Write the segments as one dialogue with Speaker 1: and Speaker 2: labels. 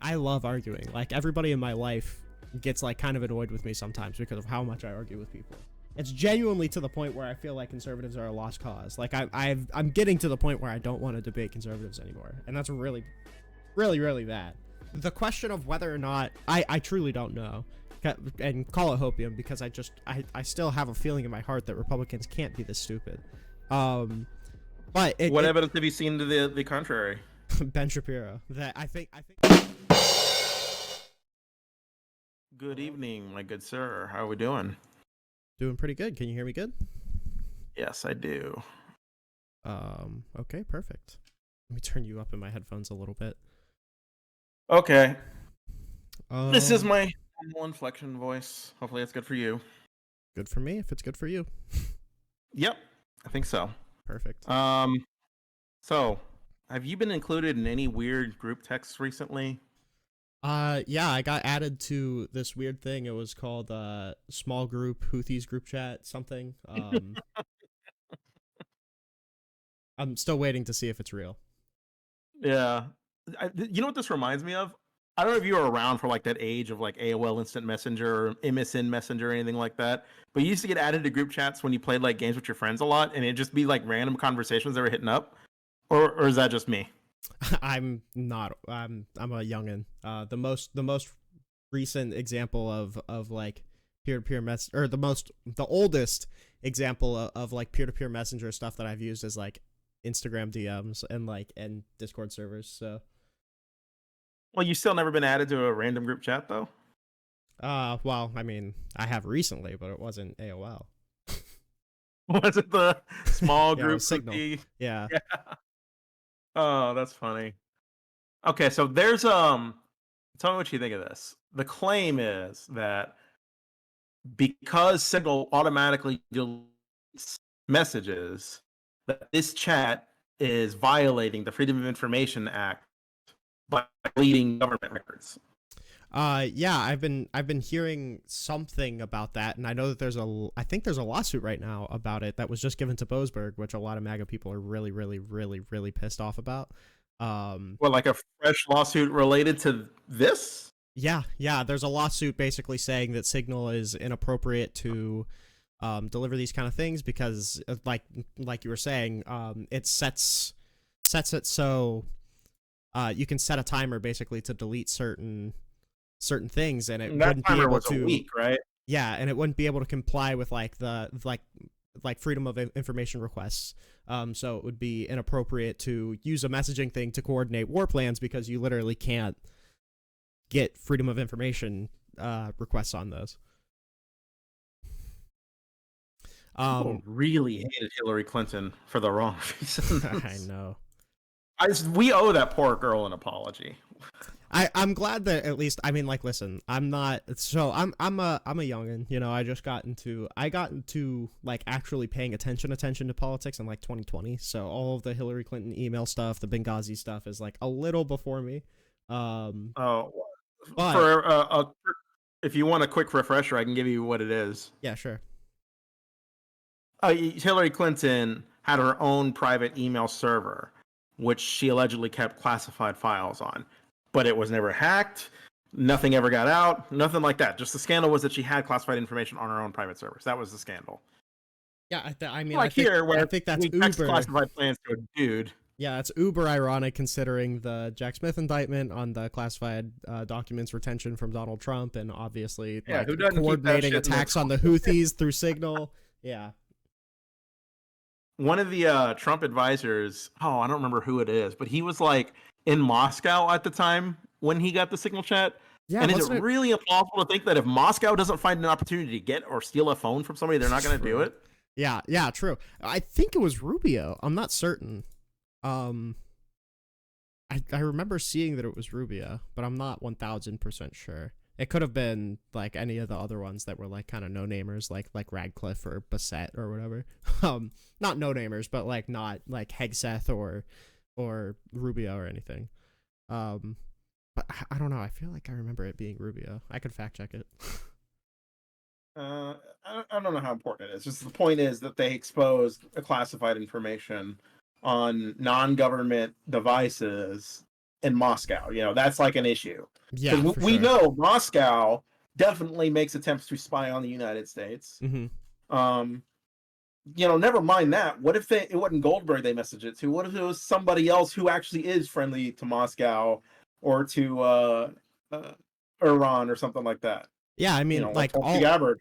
Speaker 1: I love arguing. Like, everybody in my life gets like kind of annoyed with me sometimes because of how much I argue with people. It's genuinely to the point where I feel like conservatives are a lost cause. Like, I'm getting to the point where I don't want to debate conservatives anymore, and that's really, really, really bad. The question of whether or not I truly don't know, and call it hopium, because I still have a feeling in my heart that Republicans can't be this stupid. But
Speaker 2: what evidence have you seen to the contrary?
Speaker 1: Ben Shapiro. That I think.
Speaker 2: Good evening, my good sir. How are we doing?
Speaker 1: Doing pretty good. Can you hear me good?
Speaker 2: Yes, I do.
Speaker 1: Okay, perfect. Let me turn you up in my headphones a little bit.
Speaker 2: Okay. This is my normal inflection voice. Hopefully it's good for you.
Speaker 1: Good for me if it's good for you.
Speaker 2: Yep, I think so.
Speaker 1: Perfect.
Speaker 2: So, have you been included in any weird group texts recently?
Speaker 1: Yeah, I got added to this weird thing. It was called small group Houthis group chat something. I'm still waiting to see if it's real.
Speaker 2: Yeah. You know what this reminds me of? I don't know if you were around for like that age of like AOL Instant Messenger or MSN Messenger or anything like that, but you used to get added to group chats when you played like games with your friends a lot, and it'd just be like random conversations that were hitting up, or is that just me?
Speaker 1: I'm not. I'm a youngin. The most recent example of like peer-to-peer or the oldest example of like peer-to-peer messenger stuff that I've used is like Instagram DMs and Discord servers. So
Speaker 2: Well, you still never been added to a random group chat though.
Speaker 1: well, I mean, I have recently, but it wasn't AOL.
Speaker 2: Was it the small
Speaker 1: Yeah, it
Speaker 2: group
Speaker 1: was Signal.
Speaker 2: cookie?
Speaker 1: Yeah.
Speaker 2: Yeah. Oh, that's funny. Okay, so there's tell me what you think of this. The claim is that because Signal automatically deletes messages, that this chat is violating the Freedom of Information Act by deleting government records.
Speaker 1: Yeah, I've been hearing something about that, and I know that I think there's a lawsuit right now about it that was just given to Boasberg, which a lot of MAGA people are really, really, really, really pissed off about.
Speaker 2: Well, like a fresh lawsuit related to this?
Speaker 1: Yeah, there's a lawsuit basically saying that Signal is inappropriate to deliver these kind of things because, like you were saying, it sets it so you can set a timer basically to delete certain things, and it
Speaker 2: And that
Speaker 1: wouldn't be
Speaker 2: timer
Speaker 1: able
Speaker 2: was a
Speaker 1: to.
Speaker 2: week, right?
Speaker 1: Yeah, and it wouldn't be able to comply with like freedom of information requests. So it would be inappropriate to use a messaging thing to coordinate war plans because you literally can't get freedom of information requests on those.
Speaker 2: People really hated Hillary Clinton for the wrong reasons.
Speaker 1: I know.
Speaker 2: We owe that poor girl an apology.
Speaker 1: I'm glad that at least, I mean, like, listen, I'm a youngin, you know. I got into like actually paying attention to politics in like 2020. So all of the Hillary Clinton email stuff, the Benghazi stuff is like a little before me.
Speaker 2: Oh,
Speaker 1: but
Speaker 2: if you want a quick refresher, I can give you what it is.
Speaker 1: yeah, sure.
Speaker 2: Hillary Clinton had her own private email server, which she allegedly kept classified files on, but it was never hacked. Nothing ever got out. Nothing like that. Just the scandal was that she had classified information on her own private servers. That was the scandal.
Speaker 1: Yeah, I mean,
Speaker 2: Like here, where
Speaker 1: I think that's
Speaker 2: we text
Speaker 1: uber.
Speaker 2: classified plans to a dude.
Speaker 1: Yeah, it's uber ironic considering the Jack Smith indictment on the classified documents retention from Donald Trump, and obviously
Speaker 2: Yeah,
Speaker 1: like
Speaker 2: who doesn't keep that
Speaker 1: coordinating
Speaker 2: shit in
Speaker 1: attacks
Speaker 2: their
Speaker 1: on the Houthis through Signal. Yeah.
Speaker 2: One of the Trump advisors, I don't remember who it is, but he was like in Moscow at the time when he got the Signal chat.
Speaker 1: Yeah,
Speaker 2: And is it really implausible to think that if Moscow doesn't find an opportunity to get or steal a phone from somebody, they're not going to do it?
Speaker 1: Yeah, true. I think it was Rubio. I'm not certain. I remember seeing that it was Rubio, but I'm not 1000% sure. It could have been like any of the other ones that were like kind of no-namers, like Radcliffe or Bassett or whatever. Not no-namers, but like not like Hegseth or Rubio or anything. But I don't know. I feel like I remember it being Rubio. I could fact check it.
Speaker 2: I don't know how important it is. Just the point is that they exposed classified information on non-government devices in Moscow. You know, that's like an issue.
Speaker 1: Yeah,
Speaker 2: Because
Speaker 1: for
Speaker 2: we
Speaker 1: sure.
Speaker 2: know Moscow definitely makes attempts to spy on the United States.
Speaker 1: Mm-hmm.
Speaker 2: Um, you know, never mind that. What if it wasn't Goldberg they messaged it to? What if it was somebody else who actually is friendly to Moscow or to uh, Iran or something like that?
Speaker 1: Yeah, I
Speaker 2: You
Speaker 1: mean,
Speaker 2: know, like
Speaker 1: like
Speaker 2: Tulsi Gabbard.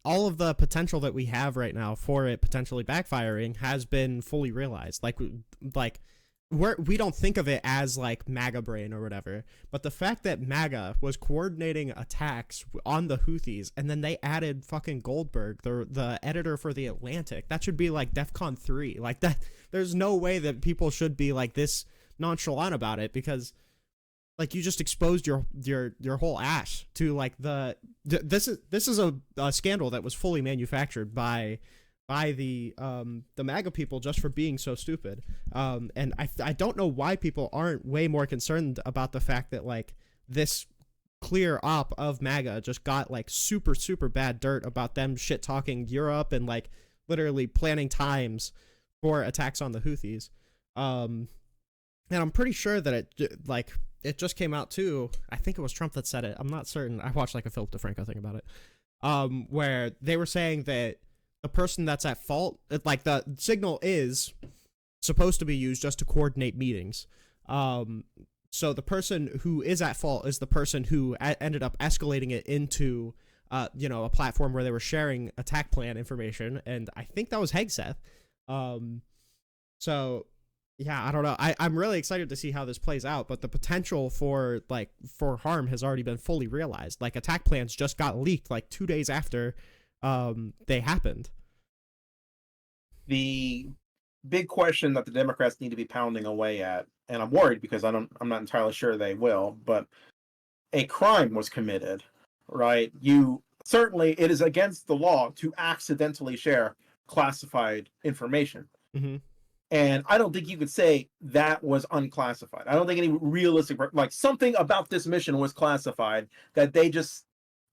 Speaker 1: all of the potential that we have right now for it potentially backfiring has been fully realized. Like we don't think of it as like MAGA brain or whatever, but the fact that MAGA was coordinating attacks on the Houthis and then they added fucking Goldberg, the editor for the Atlantic, that should be like DEFCON 3. Like that, there's no way that people should be like this nonchalant about it, because like you just exposed your whole ass to like this is a scandal that was fully manufactured by the MAGA people just for being so stupid. And I don't know why people aren't way more concerned about the fact that like this clear op of MAGA just got like super super bad dirt about them shit talking Europe and like literally planning times for attacks on the Houthis. And I'm pretty sure that it just came out too. I think it was Trump that said it. I'm not certain. I watched like a Philip DeFranco thing about it, where they were saying that the person that's at fault, like the signal is supposed to be used just to coordinate meetings. So the person who is at fault is the person who ended up escalating it into, a platform where they were sharing attack plan information, and I think that was Hegseth. So yeah, I don't know. I'm really excited to see how this plays out, but the potential for harm has already been fully realized. Like attack plans just got leaked like 2 days after they happened.
Speaker 2: The big question that the Democrats need to be pounding away at, and I'm worried because I'm not entirely sure they will, but a crime was committed, right? Certainly it is against the law to accidentally share classified information.
Speaker 1: Mm-hmm.
Speaker 2: And I don't think you could say that was unclassified. I don't think any realistic, like something about this mission was classified that they just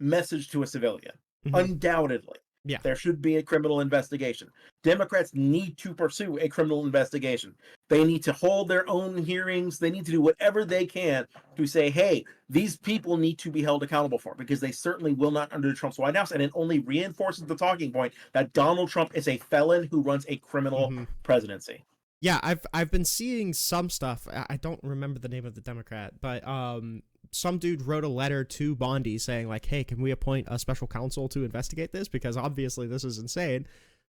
Speaker 2: messaged to a civilian.
Speaker 1: Mm-hmm.
Speaker 2: Undoubtedly.
Speaker 1: Yeah.
Speaker 2: There should be a criminal investigation. Democrats need to pursue a criminal investigation. They need to hold their own hearings. They need to do whatever they can to say, hey, these people need to be held accountable for, because they certainly will not under Trump's White House. And it only reinforces the talking point that Donald Trump is a felon who runs a criminal presidency.
Speaker 1: Yeah, I've been seeing some stuff. I don't remember the name of the Democrat, but some dude wrote a letter to Bondi saying like, "Hey, can we appoint a special counsel to investigate this? Because obviously this is insane."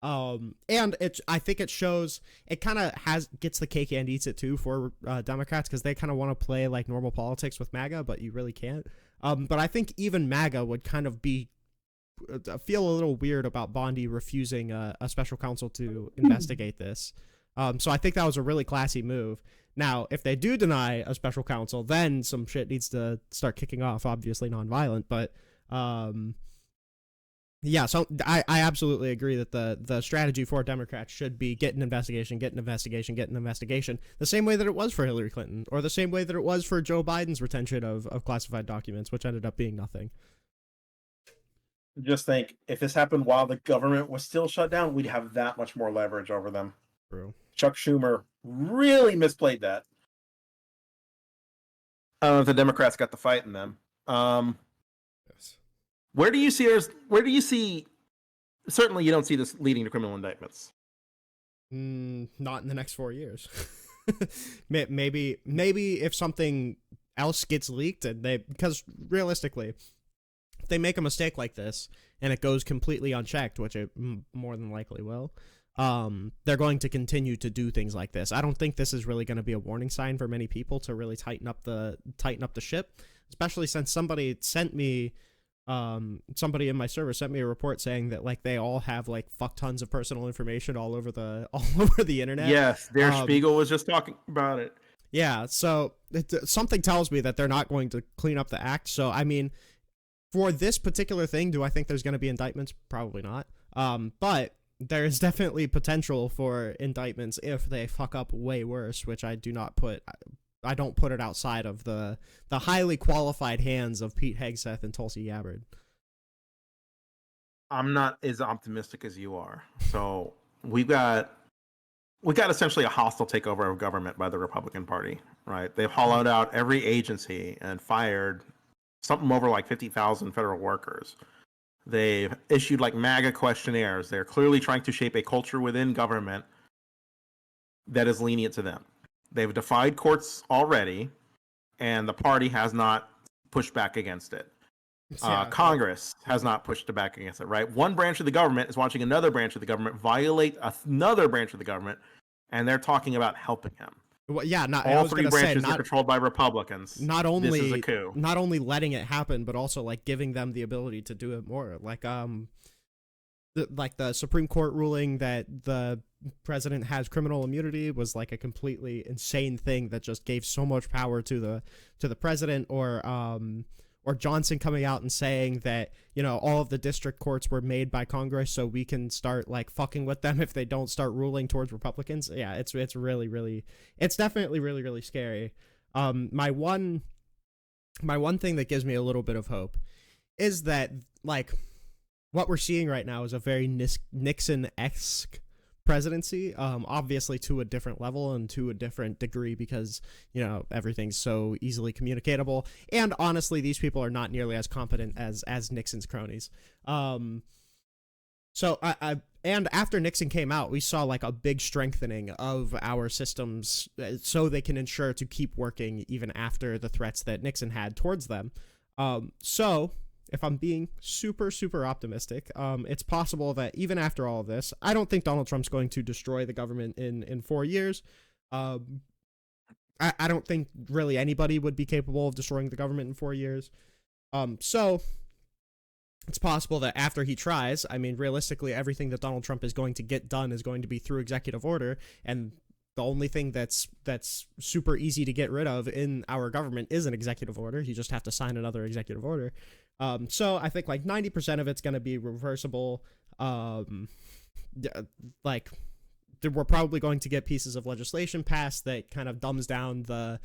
Speaker 1: And I think it shows, it kind of gets the cake and eats it too for Democrats, because they kind of want to play like normal politics with MAGA, but you really can't. But I think even MAGA would kind of feel a little weird about Bondi refusing a special counsel to investigate this. So I think that was a really classy move. Now, if they do deny a special counsel, then some shit needs to start kicking off, obviously nonviolent. But yeah, so I absolutely agree that the strategy for Democrats should be get an investigation, the same way that it was for Hillary Clinton, or the same way that it was for Joe Biden's retention of classified documents, which ended up being nothing.
Speaker 2: Just think, if this happened while the government was still shut down, we'd have that much more leverage over them.
Speaker 1: True.
Speaker 2: Chuck Schumer really misplayed that. I don't know if the Democrats got the fight in them. Yes. Where do you see? Certainly, you don't see this leading to criminal indictments.
Speaker 1: Not in the next 4 years. maybe if something else gets leaked, and because realistically, if they make a mistake like this and it goes completely unchecked, which it more than likely will, they're going to continue to do things like this. I don't think this is really going to be a warning sign for many people to really tighten up the ship, especially since somebody in my server sent me a report saying that like they all have like fuck tons of personal information all over the internet.
Speaker 2: Yes, Der Spiegel was just talking about it.
Speaker 1: Yeah, so something tells me that they're not going to clean up the act. So I mean, for this particular thing, do I think there's going to be indictments? Probably not. But there is definitely potential for indictments if they fuck up way worse, which I don't put it outside of the highly qualified hands of Pete Hegseth and Tulsi Gabbard.
Speaker 2: I'm not as optimistic as you are. So we've got we got essentially a hostile takeover of government by the Republican Party, right? They've hollowed out every agency and fired something over like 50,000 federal workers. They've issued like MAGA questionnaires. They're clearly trying to shape a culture within government that is lenient to them. They've defied courts already, and the party has not pushed back against it. Congress has not pushed back against it, right? One branch of the government is watching another branch of the government violate another branch of the government, and they're talking about helping him.
Speaker 1: Well, yeah,
Speaker 2: all three branches are controlled by Republicans.
Speaker 1: Not only
Speaker 2: this is a coup.
Speaker 1: Not only letting it happen, but also like giving them the ability to do it more. Like the Supreme Court ruling that the president has criminal immunity was like a completely insane thing that just gave so much power to the president. Or Johnson coming out and saying that, you know, all of the district courts were made by Congress, so we can start like fucking with them if they don't start ruling towards Republicans. Yeah, it's really, really, it's definitely really, really scary. My one thing that gives me a little bit of hope is that like what we're seeing right now is a very Nixon-esque presidency, obviously to a different level and to a different degree because, you know, everything's so easily communicatable, and honestly these people are not nearly as competent as Nixon's cronies. So and after Nixon came out, we saw like a big strengthening of our systems so they can ensure to keep working even after the threats that Nixon had towards them. So if I'm being super, super optimistic, it's possible that even after all of this, I don't think Donald Trump's going to destroy the government in 4 years. I don't think really anybody would be capable of destroying the government in 4 years. So it's possible that after he tries, I mean, realistically, everything that Donald Trump is going to get done is going to be through executive order, and the only thing that's super easy to get rid of in our government is an executive order. You just have to sign another executive order. So I think like 90% of it's going to be reversible. Like we're probably going to get pieces of legislation passed that kind of dumbs down the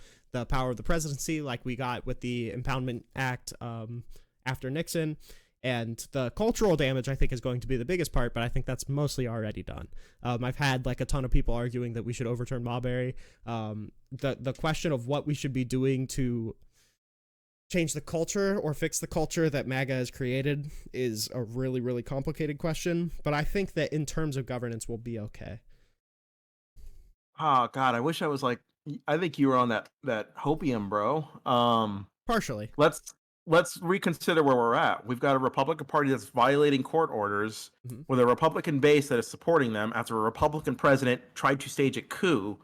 Speaker 1: power of the presidency, like we got with the Impoundment Act after Nixon. And the cultural damage, I think, is going to be the biggest part, but I think that's mostly already done. I've had like a ton of people arguing that we should overturn Marbury. The question of what we should be doing to change the culture or fix the culture that MAGA has created is a really, really complicated question. But I think that in terms of governance, we'll be okay.
Speaker 2: Oh God, I wish I was like. I think you were on that hopium, bro.
Speaker 1: Partially.
Speaker 2: Let's reconsider where we're at. We've got a Republican Party that's violating court orders with a Republican base that is supporting them after a Republican president tried to stage a coup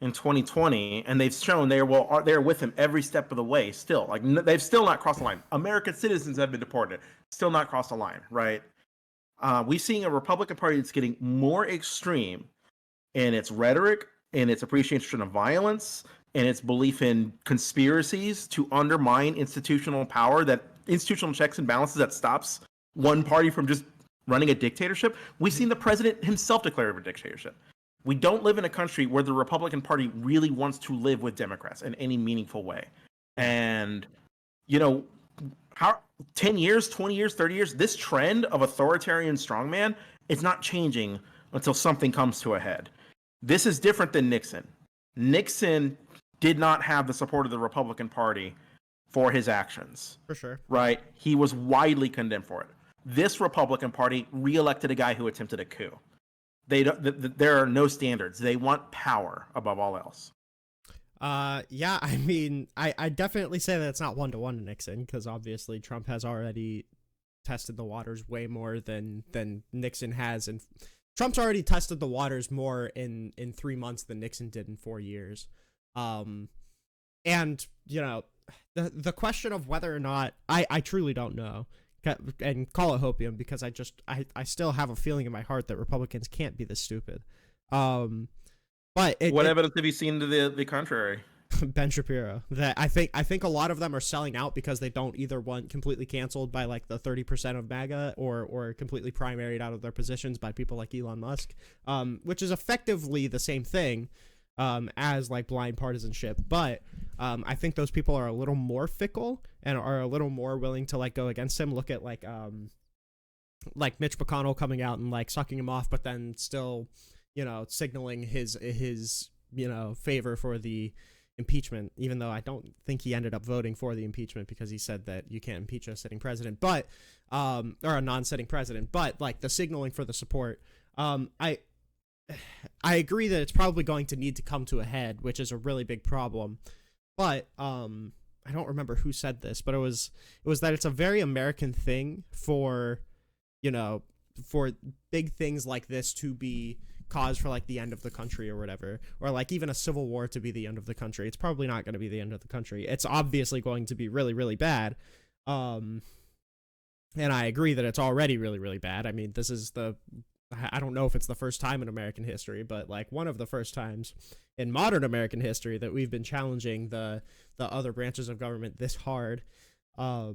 Speaker 2: in 2020, and they've shown they're with him every step of the way. Still, like they've still not crossed the line. American citizens have been deported, still not crossed the line, right? We're seeing a Republican Party that's getting more extreme in its rhetoric, in its appreciation of violence, and its belief in conspiracies to undermine institutional power, that institutional checks and balances that stops one party from just running a dictatorship. We've seen the president himself declare a dictatorship. We don't live in a country where the Republican Party really wants to live with Democrats in any meaningful way. And, you know, how 10 years, 20 years, 30 years, this trend of authoritarian strongman is not changing until something comes to a head. This is different than Nixon. Nixon did not have the support of the Republican Party for his actions.
Speaker 1: For sure.
Speaker 2: Right? He was widely condemned for it. This Republican Party reelected a guy who attempted a coup. There are no standards. They want power above all else.
Speaker 1: Yeah, I mean, I definitely say that it's not 1-to-1 to Nixon, because obviously Trump has already tested the waters way more than Nixon has, and Trump's already tested the waters more in 3 months than Nixon did in 4 years. And, you know, the question of whether or not, I truly don't know, and call it hopium, because I still have a feeling in my heart that Republicans can't be this stupid. But
Speaker 2: what evidence have you seen to the contrary?
Speaker 1: Ben Shapiro, that I think a lot of them are selling out because they don't either want completely canceled by like the 30% of MAGA or completely primaried out of their positions by people like Elon Musk, which is effectively the same thing as like blind partisanship. But I think those people are a little more fickle and are a little more willing to like go against him. Look at like Mitch McConnell coming out and like sucking him off, but then still, signaling his favor for the impeachment, even though I don't think he ended up voting for the impeachment because he said that you can't impeach a sitting president, but or a non-sitting president. But like the signaling for the support, I agree that it's probably going to need to come to a head, which is a really big problem. But I don't remember who said this, but it was that it's a very American thing for for big things like this to be cause for like the end of the country or whatever, or like even a civil war to be the end of the country. It's probably not going to be the end of the country. It's obviously going to be really, really bad. And I agree that it's already really, really bad. I mean, I don't know if it's the first time in American history, but like one of the first times in modern American history that we've been challenging the other branches of government this hard. I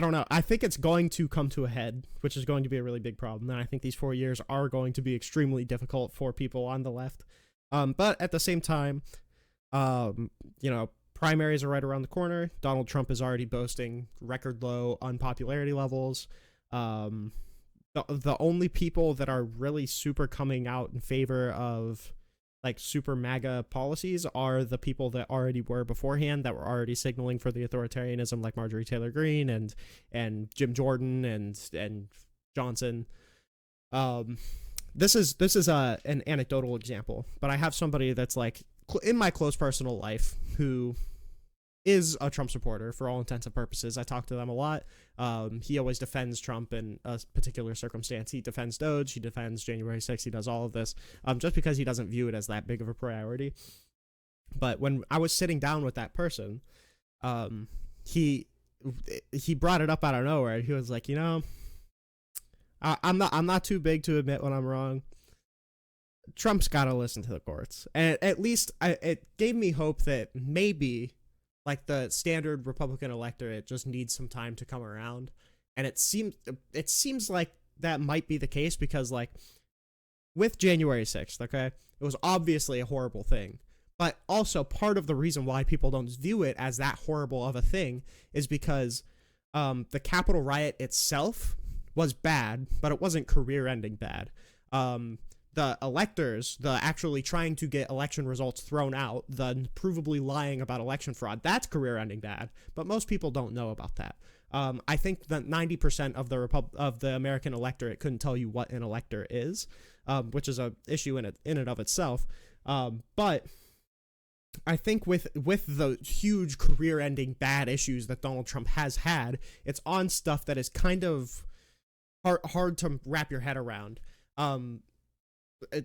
Speaker 1: don't know. I think it's going to come to a head, which is going to be a really big problem. And I think these 4 years are going to be extremely difficult for people on the left. But at the same time, primaries are right around the corner. Donald Trump is already boasting record low unpopularity levels. The only people that are really super coming out in favor of like super MAGA policies are the people that already were beforehand, that were already signaling for the authoritarianism, like Marjorie Taylor Greene and Jim Jordan and Johnson. This is an anecdotal example, but I have somebody that's like in my close personal life who is a Trump supporter for all intents and purposes. I talk to them a lot. He always defends Trump in a particular circumstance. He defends Doge. He defends January 6th. He does all of this just because he doesn't view it as that big of a priority. But when I was sitting down with that person, he brought it up out of nowhere. He was like, I'm not too big to admit when I'm wrong. Trump's got to listen to the courts. And at least it gave me hope that maybe like the standard Republican electorate just needs some time to come around. And it seems like that might be the case because like with January 6th, okay, it was obviously a horrible thing. But also part of the reason why people don't view it as that horrible of a thing is because the Capitol riot itself was bad, but it wasn't career-ending bad. The electors, the actually trying to get election results thrown out, the provably lying about election fraud, that's career-ending bad. But most people don't know about that. I think that 90% of the American electorate couldn't tell you what an elector is, which is an issue in and of itself. But I think with the huge career-ending bad issues that Donald Trump has had, it's on stuff that is kind of hard to wrap your head around.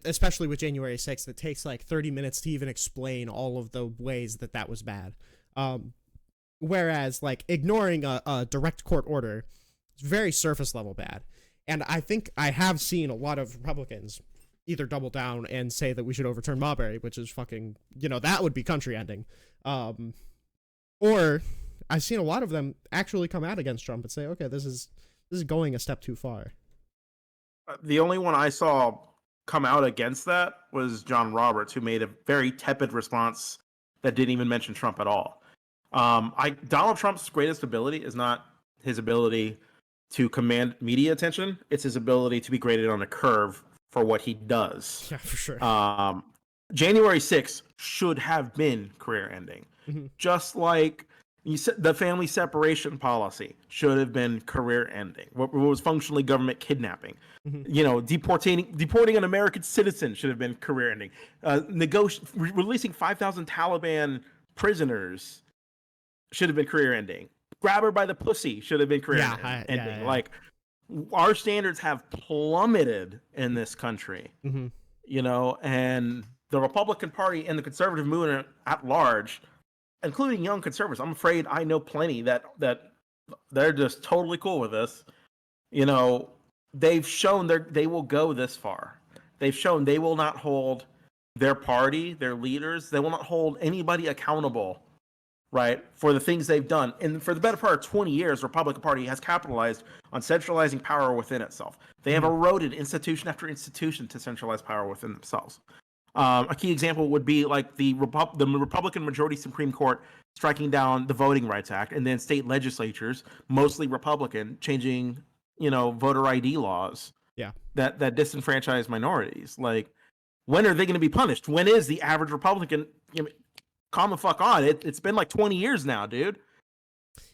Speaker 1: Especially with January 6th, it takes like 30 minutes to even explain all of the ways that was bad. Whereas like ignoring a direct court order is very surface level bad. And I think I have seen a lot of Republicans either double down and say that we should overturn Marbury, which is fucking, that would be country ending. Or I've seen a lot of them actually come out against Trump and say, okay, this is going a step too far.
Speaker 2: The only one I saw come out against that was John Roberts, who made a very tepid response that didn't even mention Trump at all. Donald Trump's greatest ability is not his ability to command media attention. It's his ability to be graded on a curve for what he does.
Speaker 1: Yeah, for sure.
Speaker 2: January 6th should have been career ending. Mm-hmm. Just like the family separation policy should have been career ending. What was functionally government kidnapping. Mm-hmm. Deporting an American citizen should have been career ending. Releasing 5,000 Taliban prisoners should have been career ending. Grab her by the pussy should have been career ending. Yeah. Like, our standards have plummeted in this country. Mm-hmm. And the Republican Party and the conservative movement at large, including young conservatives, I'm afraid I know plenty that they're just totally cool with this. They've shown they will go this far. They've shown they will not hold their party, their leaders, they will not hold anybody accountable, right, for the things they've done. And for the better part of 20 years, the Republican Party has capitalized on centralizing power within itself. They have eroded institution after institution to centralize power within themselves. A key example would be like the Republican majority Supreme Court striking down the Voting Rights Act, and then state legislatures, mostly Republican, changing voter ID laws
Speaker 1: Yeah.
Speaker 2: that disenfranchise minorities. Like, when are they going to be punished? When is the average Republican? Calm the fuck on. It's been like 20 years now, dude.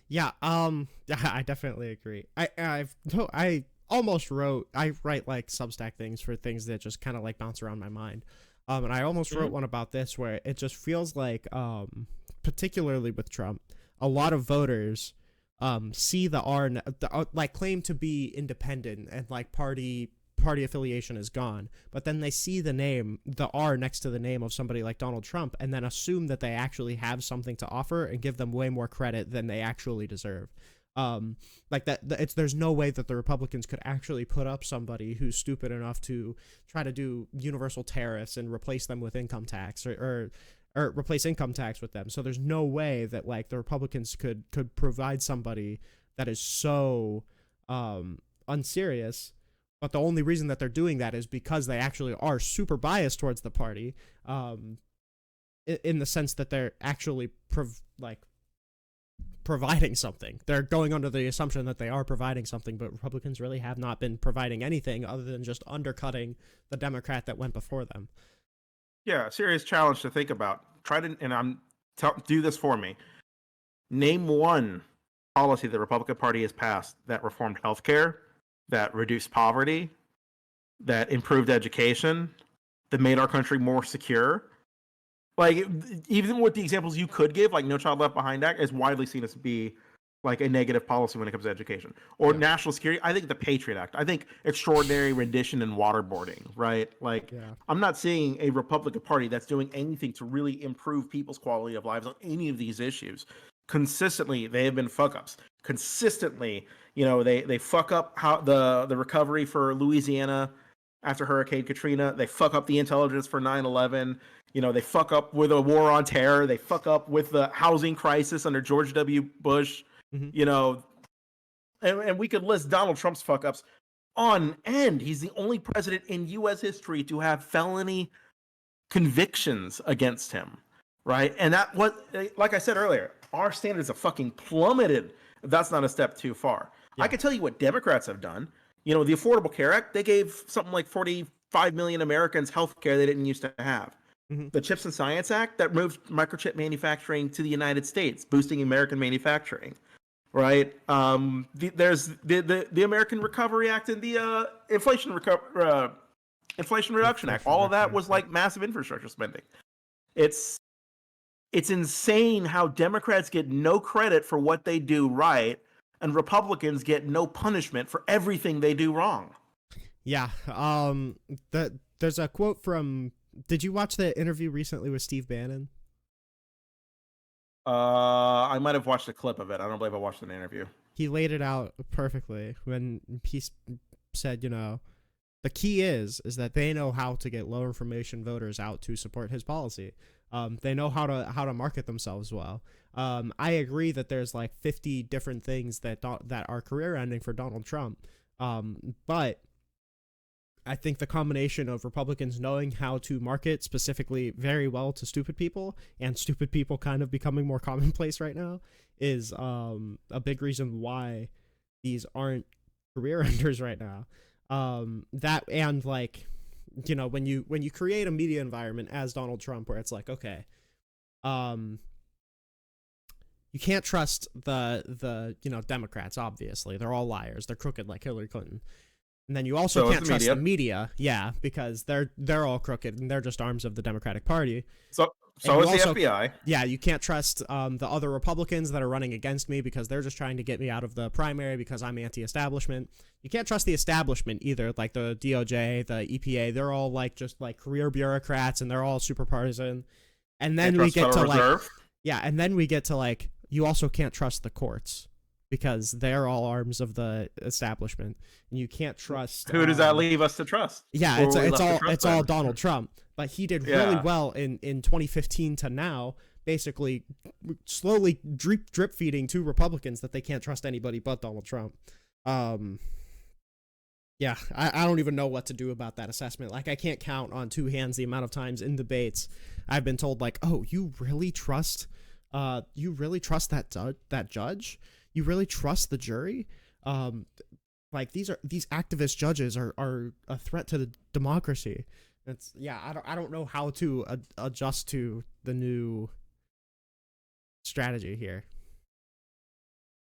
Speaker 1: Yeah, I definitely agree. I almost wrote, I write like Substack things for things that just kind of like bounce around my mind. And I almost wrote one about this where it just feels like, particularly with Trump, a lot of voters see the like claim to be independent and like party affiliation is gone, but then they see the R next to the name of somebody like Donald Trump and then assume that they actually have something to offer and give them way more credit than they actually deserve. Like there's no way that the Republicans could actually put up somebody who's stupid enough to try to do universal tariffs and replace them with income tax or replace income tax with them. So there's no way that like the Republicans could provide somebody that is so unserious. But the only reason that they're doing that is because they actually are super biased towards the party, in the sense that they're actually providing something. They're going under the assumption that they are providing something, but Republicans really have not been providing anything other than just undercutting the Democrat that went before them.
Speaker 2: Yeah, serious challenge to think about. Do this for me. Name one policy the Republican Party has passed that reformed healthcare, that reduced poverty, that improved education, that made our country more secure. Like, even with the examples you could give, like No Child Left Behind Act is widely seen as be like a negative policy when it comes to education. Or national security. I think the Patriot Act. I think extraordinary rendition and waterboarding, right? Like, I'm not seeing a Republican Party that's doing anything to really improve people's quality of lives on any of these issues. Consistently, they have been fuck-ups. Consistently, they fuck up how the recovery for Louisiana after Hurricane Katrina. They fuck up the intelligence for 9/11. They fuck up with a war on terror. They fuck up with the housing crisis under George W. Bush. And we could list Donald Trump's fuck ups on end. He's the only president in U.S. history to have felony convictions against him, right? And like I said earlier, our standards have fucking plummeted. That's not a step too far. I can tell you what Democrats have done. The Affordable Care Act, they gave something like 45 million Americans health care they didn't used to have. The Chips and Science Act, that moved microchip manufacturing to the United States, boosting American manufacturing, right? There's the American Recovery Act and the Inflation Reduction Act. All of that was like massive infrastructure spending. It's insane how Democrats get no credit for what they do right, and Republicans get no punishment for everything they do wrong.
Speaker 1: Yeah. There's a quote from. Did you watch the interview recently with Steve Bannon?
Speaker 2: I might have watched a clip of it. I don't believe I watched an interview.
Speaker 1: He laid it out perfectly when he said, the key is that they know how to get low information voters out to support his policy. They know how to market themselves well. I agree that there's like 50 different things that are career ending for Donald Trump. But I think the combination of Republicans knowing how to market specifically very well to stupid people, and stupid people kind of becoming more commonplace right now, is a big reason why these aren't career enders right now. That and like, when you create a media environment as Donald Trump where it's like, okay, you can't trust the Democrats. Obviously, they're all liars. They're crooked like Hillary Clinton. And then you also can't trust the media, because they're all crooked and they're just arms of the Democratic Party.
Speaker 2: So is the FBI.
Speaker 1: Yeah, you can't trust the other Republicans that are running against me because they're just trying to get me out of the primary because I'm anti-establishment. You can't trust the establishment either, like the DOJ, the EPA. They're all like just like career bureaucrats and they're all super partisan. And then we get to like, and then we get to like, you also can't trust the courts, because they're all arms of the establishment, and you can't trust.
Speaker 2: Who does that leave us to trust?
Speaker 1: Yeah, it's all Donald Trump, but he did really well in 2015 to now, basically slowly drip feeding to Republicans that they can't trust anybody but Donald Trump. I don't even know what to do about that assessment. Like, I can't count on two hands the amount of times in debates I've been told like, oh, you really trust that judge? You really trust the jury? like these activist judges are a threat to the democracy. It's I don't know how to adjust to the new strategy here.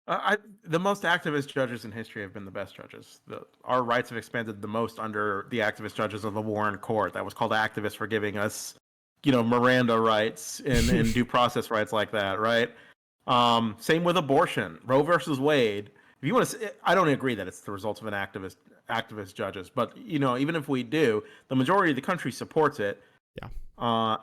Speaker 2: The most activist judges in history have been the best judges. Our rights have expanded the most under the activist judges of the Warren Court. That was called activists for giving us, Miranda rights and due process rights like that, right? Same with abortion, Roe versus Wade. If you want to, I don't agree that it's the result of an activist judges, but even if we do, the majority of the country supports it.
Speaker 1: Yeah.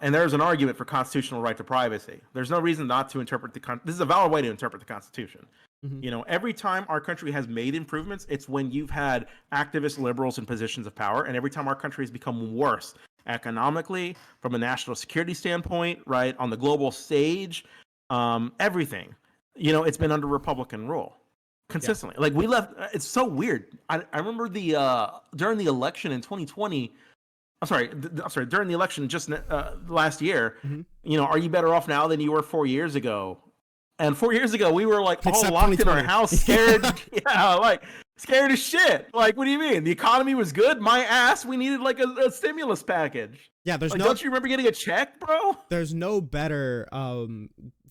Speaker 2: And there's an argument for constitutional right to privacy. There's no reason not to interpret this is a valid way to interpret the Constitution.
Speaker 1: Mm-hmm.
Speaker 2: Every time our country has made improvements, it's when you've had activist liberals in positions of power, and every time our country has become worse economically, from a national security standpoint, right, on the global stage, everything, it's been under Republican rule consistently. Yeah. Like we left, it's so weird. I remember during the election in 2020. I'm sorry. During the election just last year,
Speaker 1: mm-hmm.
Speaker 2: Are you better off now than you were 4 years ago? And 4 years ago, we were like all locked in our house, scared. Like scared as shit. Like, what do you mean? The economy was good. My ass. We needed like a stimulus package.
Speaker 1: Yeah, there's
Speaker 2: don't you remember getting a check, bro?
Speaker 1: There's no better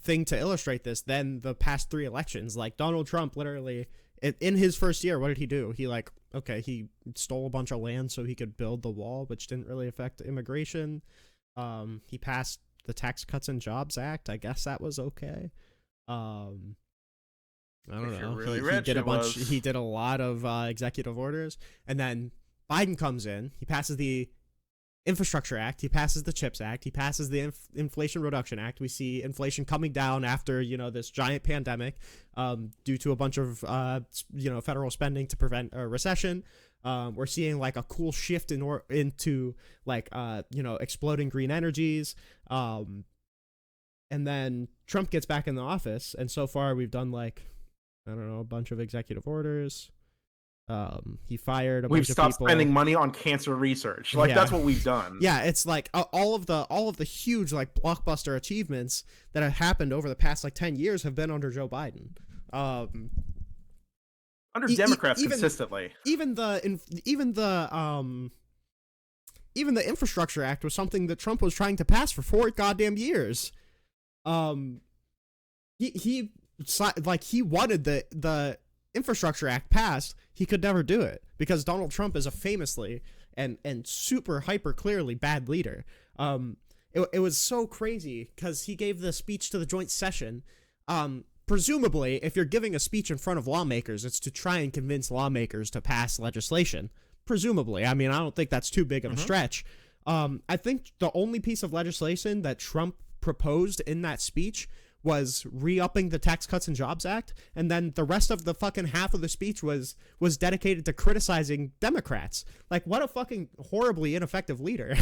Speaker 1: thing to illustrate this than the past 3 elections. Like Donald Trump, literally in his first year, what did he do? He stole a bunch of land so he could build the wall, which didn't really affect immigration. He passed the Tax Cuts and Jobs Act. I guess that was okay. I don't know.
Speaker 2: Really
Speaker 1: he did a lot of executive orders, and then Biden comes in. He passes the Infrastructure Act. He passes the CHIPS Act. He passes the Inflation Reduction Act. We see inflation coming down after this giant pandemic, due to a bunch of federal spending to prevent a recession. We're seeing like a cool shift into exploding green energies. And then Trump gets back in the office, and so far we've done a bunch of executive orders. He fired a bunch of people. We've
Speaker 2: stopped spending money on cancer research. That's what we've done.
Speaker 1: Yeah, it's like all of the huge blockbuster achievements that have happened over the past 10 years have been under Joe Biden.
Speaker 2: Under Democrats consistently.
Speaker 1: Even the Infrastructure Act was something that Trump was trying to pass for 4 goddamn years. He wanted the Infrastructure Act passed. He could never do it because Donald Trump is a famously and super hyper clearly bad leader. It was so crazy because he gave the speech to the joint session. Presumably, if you're giving a speech in front of lawmakers, it's to try and convince lawmakers to pass legislation. Presumably. I mean, I don't think that's too big of a stretch. I think the only piece of legislation that Trump proposed in that speech was re-upping the Tax Cuts and Jobs Act, and then the rest of the fucking half of the speech was dedicated to criticizing Democrats. Like, what a fucking horribly ineffective leader.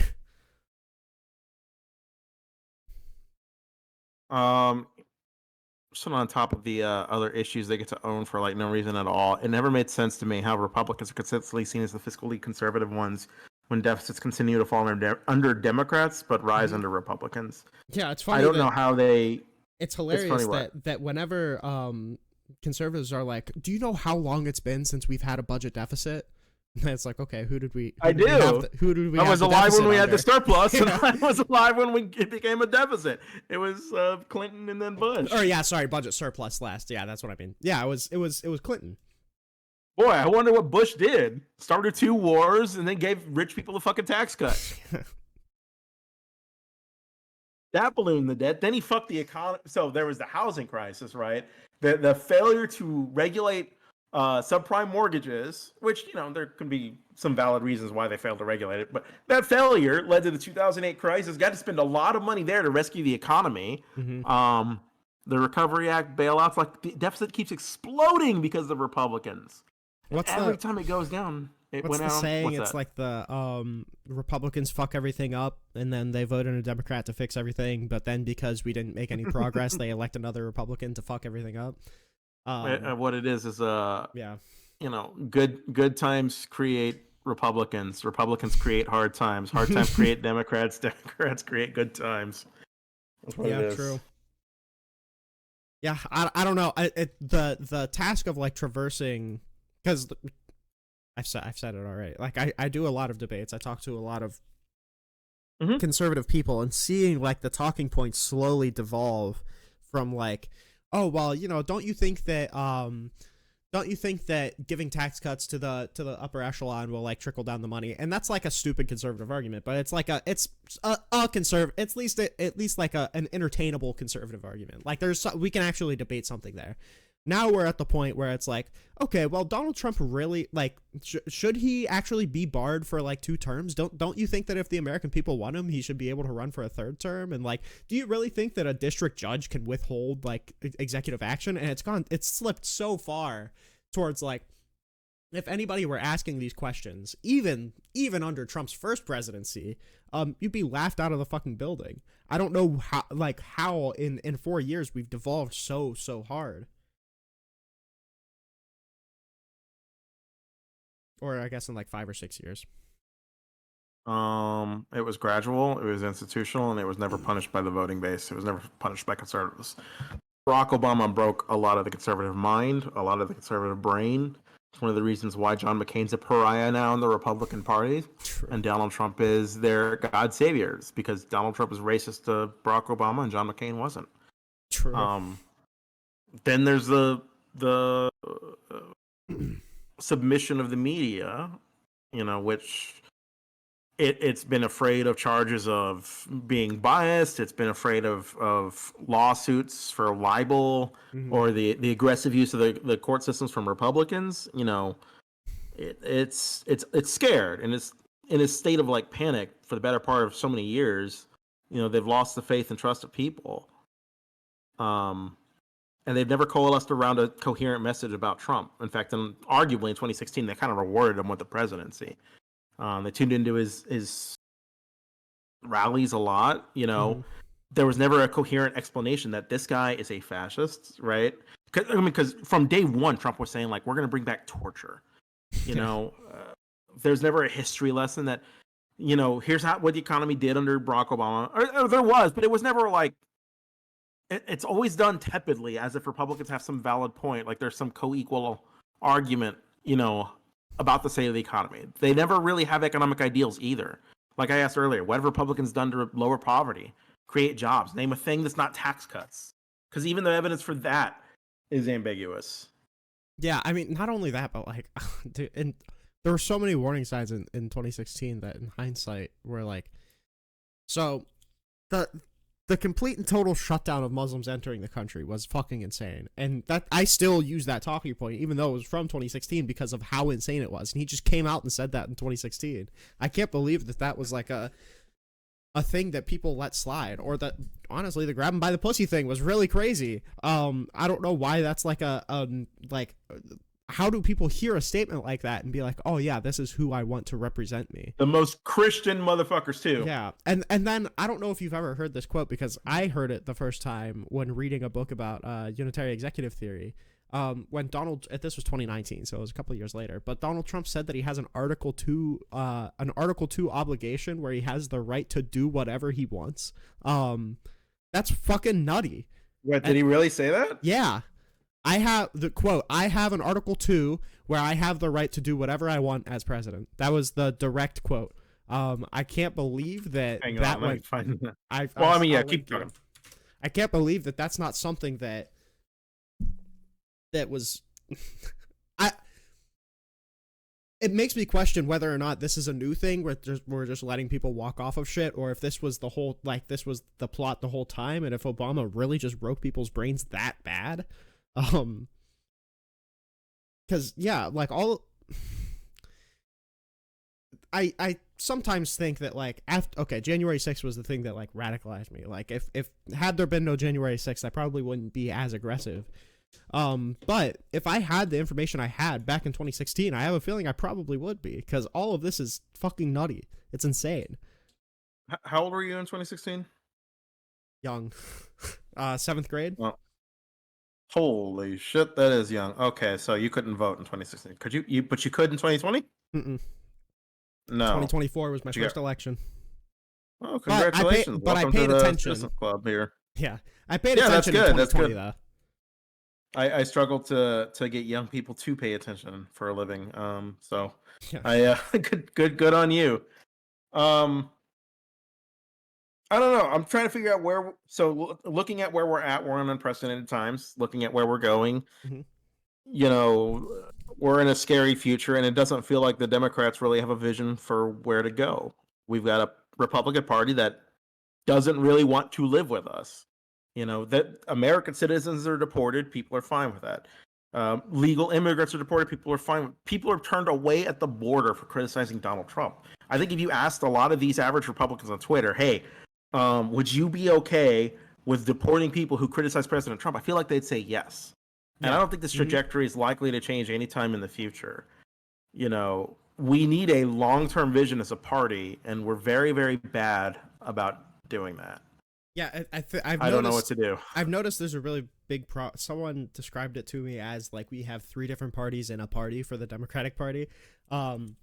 Speaker 2: So on top of the other issues they get to own for no reason at all, it never made sense to me how Republicans are consistently seen as the fiscally conservative ones when deficits continue to fall under Democrats but rise under Republicans.
Speaker 1: Yeah, it's funny.
Speaker 2: I don't know how they.
Speaker 1: It's hilarious that whenever conservatives are like, "Do you know how long it's been since we've had a budget deficit?" And it's like, okay, who did we?
Speaker 2: I do.
Speaker 1: Who did we?
Speaker 2: I was alive when we had the surplus,
Speaker 1: yeah.
Speaker 2: and I was alive when it became a deficit. It was Clinton and then Bush.
Speaker 1: Or yeah, sorry, budget surplus last. Yeah, that's what I mean. Yeah, it was Clinton.
Speaker 2: Boy, I wonder what Bush did. Started 2 wars and then gave rich people a fucking tax cut. That ballooned the debt. Then he fucked the economy. So there was the housing crisis, right? The failure to regulate subprime mortgages, which, there can be some valid reasons why they failed to regulate it. But that failure led to the 2008 crisis. Got to spend a lot of money there to rescue the economy.
Speaker 1: Mm-hmm.
Speaker 2: The Recovery Act bailouts, the deficit keeps exploding because of the Republicans. Every time it goes down, it went down.
Speaker 1: What's the saying?
Speaker 2: It's
Speaker 1: like the Republicans fuck everything up, and then they vote in a Democrat to fix everything. But then because we didn't make any progress, they elect another Republican to fuck everything up.
Speaker 2: What it is
Speaker 1: yeah,
Speaker 2: good times create Republicans. Republicans create hard times. Hard times create Democrats. Democrats create good times. That's what it is.
Speaker 1: True. Yeah, I don't know. The task of traversing, because I've said it already. Like I do a lot of debates. I talk to a lot of
Speaker 2: Mhm.
Speaker 1: conservative people, and seeing like the talking points slowly devolve from like, oh well, don't you think that giving tax cuts to the upper echelon will like trickle down the money? And that's like a stupid conservative argument, but it's like a conservative, at least like an entertainable conservative argument. Like we can actually debate something there. Now we're at the point where it's like, okay, well, Donald Trump really like should he actually be barred for like 2 terms? Don't you think that if the American people want him, he should be able to run for a 3rd term? And like, do you really think that a district judge can withhold like executive action? And it's slipped so far towards like, if anybody were asking these questions, even under Trump's first presidency, you'd be laughed out of the fucking building. I don't know how in 4 years we've devolved so hard. Or I guess in like 5 or 6 years.
Speaker 2: It was gradual, it was institutional, and it was never punished by the voting base. It was never punished by conservatives. Barack Obama broke a lot of the conservative mind, a lot of the conservative brain. It's one of the reasons why John McCain's a pariah now in the Republican Party,
Speaker 1: True.
Speaker 2: and Donald Trump is their God saviors, because Donald Trump was racist to Barack Obama and John McCain wasn't.
Speaker 1: True.
Speaker 2: Then there's the submission of the media, which it's been afraid of charges of being biased. It's been afraid of lawsuits for libel, or the aggressive use of the court systems from Republicans. It's scared, and it's in a state of like panic for the better part of so many years. They've lost the faith and trust of people. And they've never coalesced around a coherent message about Trump. In fact, arguably in 2016, they kind of rewarded him with the presidency. They tuned into his rallies a lot. There was never a coherent explanation that this guy is a fascist, right? Because from day one, Trump was saying like, we're going to bring back torture. There's never a history lesson that, here's what the economy did under Barack Obama. Or there was, but it was never like, it's always done tepidly, as if Republicans have some valid point, like there's some co-equal argument, about the state of the economy. They never really have economic ideals either. Like I asked earlier, what have Republicans done to lower poverty, create jobs, name a thing that's not tax cuts? Because even the evidence for that is ambiguous.
Speaker 1: Yeah, I mean, not only that, but like, dude, and there were so many warning signs in 2016 that in hindsight were like, so the complete and total shutdown of Muslims entering the country was fucking insane. And that I still use that talking point, even though it was from 2016, because of how insane it was. And he just came out and said that in 2016. I can't believe that was like a thing that people let slide, or that honestly the grab him by the pussy thing was really crazy. I don't know why that's like how do people hear a statement like that and be like, oh yeah, this is who I want to represent me?
Speaker 2: The most Christian motherfuckers too.
Speaker 1: Yeah. And then I don't know if you've ever heard this quote, because I heard it the first time when reading a book about unitary executive theory. When this was 2019, so it was a couple of years later, but Donald Trump said that he has an Article 2 obligation where he has the right to do whatever he wants. That's fucking nutty.
Speaker 2: What, did he really say that?
Speaker 1: Yeah. I have the quote, I have an Article 2 where I have the right to do whatever I want as president. That was the direct quote. I can't believe that
Speaker 2: Hang
Speaker 1: that
Speaker 2: on, let me
Speaker 1: went.
Speaker 2: find that.
Speaker 1: Keep
Speaker 2: going.
Speaker 1: I can't believe that that's not something that was. It makes me question whether or not this is a new thing where we're just letting people walk off of shit, or if this was this was the plot the whole time, and if Obama really just broke people's brains that bad. Because yeah, like I sometimes think that like January 6th was the thing that like radicalized me. Like if had there been no January 6th, I probably wouldn't be as aggressive. But if I had the information I had back in 2016, I have a feeling I probably would be, because all of this is fucking nutty. It's insane.
Speaker 2: How old were you in 2016?
Speaker 1: Young. 7th grade.
Speaker 2: Well, holy shit, that is young. Okay, so you couldn't vote in 2016. Could you? But you could in 2020?
Speaker 1: Mm-mm.
Speaker 2: No.
Speaker 1: 2024 was my first election.
Speaker 2: Oh, congratulations!
Speaker 1: But I paid attention.
Speaker 2: Club here.
Speaker 1: Yeah, I paid attention in 2020 though.
Speaker 2: I struggle to get young people to pay attention for a living. So
Speaker 1: Yeah.
Speaker 2: I good on you. Um, I don't know. I'm trying to figure out where. So looking at where we're in unprecedented times. Looking at where we're going.
Speaker 1: Hmm.
Speaker 2: You know, we're in a scary future, and it doesn't feel like the Democrats really have a vision for where to go. We've got a Republican Party that doesn't really want to live with us. You know, that American citizens are deported, people are fine with that. Legal immigrants are deported, people are fine. People are turned away at the border for criticizing Donald Trump. I think if you asked a lot of these average Republicans on Twitter, hey, would you be okay with deporting people who criticize President Trump? I feel like they'd say yes. And I
Speaker 1: Yeah.
Speaker 2: don't think this
Speaker 1: Hmm.
Speaker 2: trajectory is likely to change anytime in the future. You know, we need a long-term vision as a party, and we're very, very bad about doing that.
Speaker 1: Yeah, I've
Speaker 2: I don't know what
Speaker 1: noticed.
Speaker 2: to do.
Speaker 1: I've noticed there's a really big Someone described it to me as like we have three different parties in a party for the Democratic Party. Um,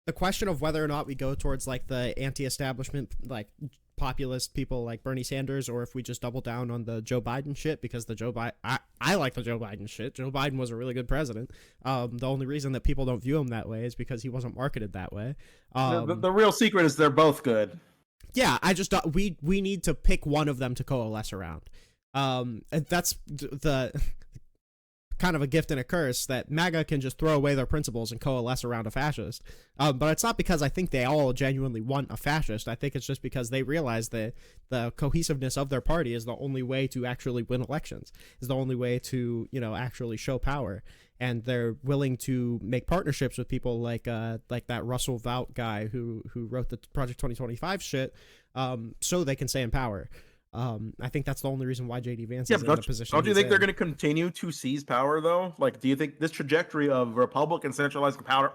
Speaker 1: the question of whether or not we go towards like the anti-establishment, like populist people like Bernie Sanders, or if we just double down on the Joe Biden shit, because the Joe Biden, I like the Joe Biden shit. Joe Biden was a really good president. The only reason that people don't view him that way is because he wasn't marketed that way.
Speaker 2: The real secret is they're both good.
Speaker 1: Yeah, I just we need to pick one of them to coalesce around. And that's the kind of a gift and a curse that MAGA can just throw away their principles and coalesce around a fascist. But it's not because I think they all genuinely want a fascist. I think it's just because they realize that the cohesiveness of their party is the only way to actually win elections, is the only way to, actually show power. And they're willing to make partnerships with people like that Russell Vought guy who wrote the Project 2025 shit, so they can stay in power. I think that's the only reason why JD Vance is in the position.
Speaker 2: Don't you think
Speaker 1: in.
Speaker 2: they're going to continue to seize power, though? Like, do you think this trajectory of Republican centralizing power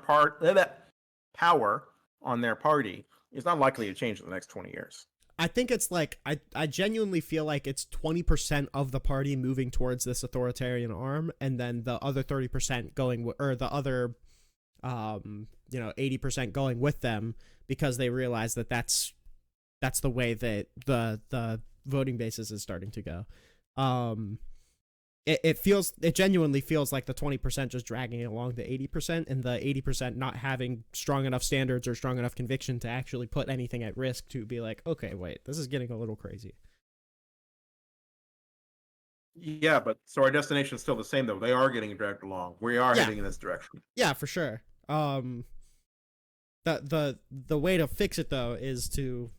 Speaker 2: on their party is not likely to change in the next 20 years?
Speaker 1: I think it's like I genuinely feel like it's 20% of the party moving towards this authoritarian arm, and then the other 30% going or the other 80% going with them, because they realize that that's the way that the voting basis is starting to go. It genuinely feels like the 20% just dragging along the 80%, and the 80% not having strong enough standards or strong enough conviction to actually put anything at risk to be like, okay, wait, this is getting a little crazy.
Speaker 2: Yeah, but so our destination is still the same, though. They are getting dragged along. We are heading in this direction.
Speaker 1: Yeah, for sure. The way to fix it, though, is to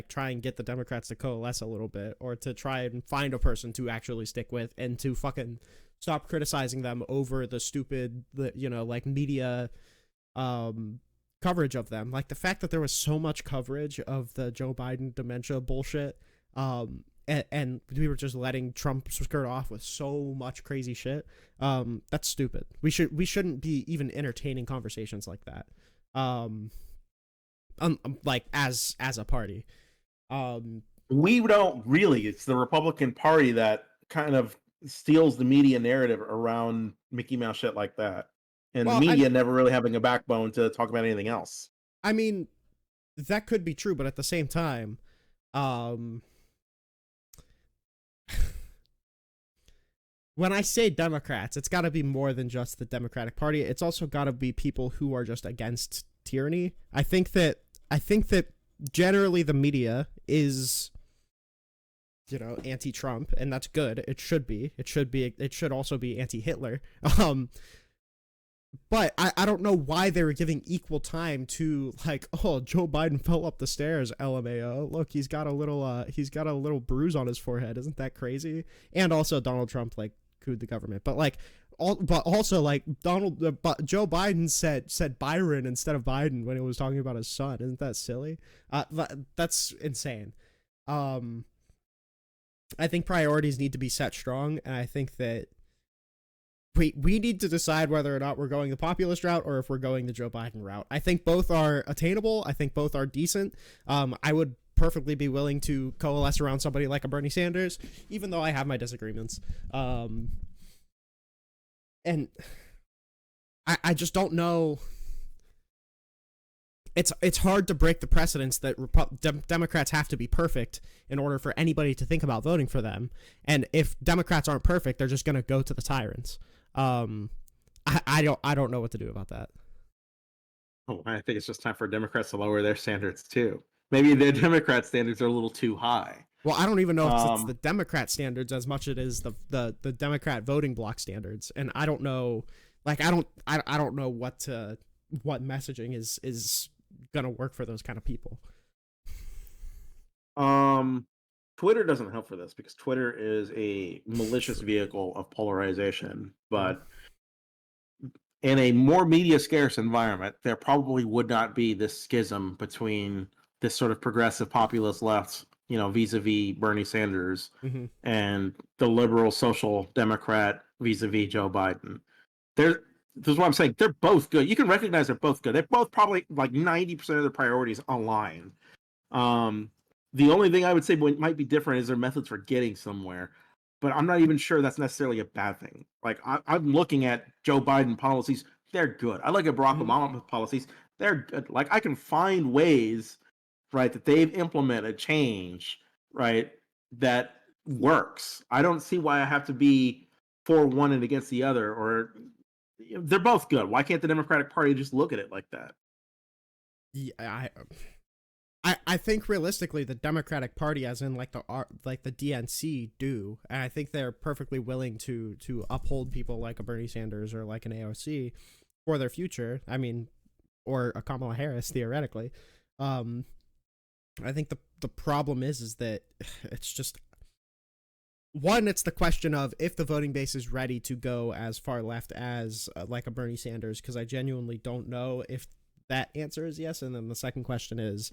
Speaker 1: try and get the Democrats to coalesce a little bit, or to try and find a person to actually stick with, and to fucking stop criticizing them over the stupid media coverage of them. Like the fact that there was so much coverage of the Joe Biden dementia bullshit, and we were just letting Trump skirt off with so much crazy shit. That's stupid. We shouldn't be even entertaining conversations like that. Like as a party.
Speaker 2: We don't really. It's the Republican Party that kind of steals the media narrative around Mickey Mouse shit like that, and the media never really having a backbone to talk about anything else.
Speaker 1: I mean, that could be true, but at the same time, when I say Democrats, it's got to be more than just the Democratic Party. It's also got to be people who are just against tyranny. I think that generally the media is, anti-Trump, and that's good. It should be. It should also be anti-Hitler. But I don't know why they were giving equal time to, like, oh, Joe Biden fell up the stairs, LMAO. Look, he's got a little bruise on his forehead. Isn't that crazy? And also Donald Trump couped the government. But also Joe Biden said Byron instead of Biden when he was talking about his son. Isn't that silly? That's insane. I think priorities need to be set strong, and I think that we need to decide whether or not we're going the populist route or if we're going the Joe Biden route. I think both are attainable. I think both are decent. I would perfectly be willing to coalesce around somebody like a Bernie Sanders, even though I have my disagreements. And I just don't know. it's hard to break the precedence that Democrats have to be perfect in order for anybody to think about voting for them. And if Democrats aren't perfect, they're just going to go to the tyrants. I don't know what to do about that.
Speaker 2: Oh, I think it's just time for Democrats to lower their standards too. Maybe the Democrat standards are a little too high.
Speaker 1: Well, I don't even know if it's the Democrat standards as much as it is the Democrat voting bloc standards, and I don't know. Like I don't know what messaging is gonna work for those kind of people.
Speaker 2: Twitter doesn't help for this because Twitter is a malicious vehicle of polarization. But in a more media scarce environment, there probably would not be this schism between this sort of progressive populist left, vis-a-vis Bernie Sanders, and the liberal social democrat vis-a-vis Joe Biden. This is what I'm saying. They're both good. You can recognize they're both good. They're both probably like 90% of their priorities align. The only thing I would say might be different is their methods for getting somewhere. But I'm not even sure that's necessarily a bad thing. Like I'm looking at Joe Biden policies; they're good. I look at Barack Obama policies; they're good. Like I can find ways, right, that they've implemented change, right, that works. I don't see why I have to be for one and against the other. Or they're both good. Why can't the Democratic Party just look at it like that?
Speaker 1: Yeah, I think realistically the Democratic Party, as in like the DNC, do, and I think they're perfectly willing to uphold people like a Bernie Sanders or like an AOC for their future. I mean, or a Kamala Harris theoretically. I think the problem is that it's just one. It's the question of if the voting base is ready to go as far left as like a Bernie Sanders, because I genuinely don't know if that answer is yes. And then the second question is,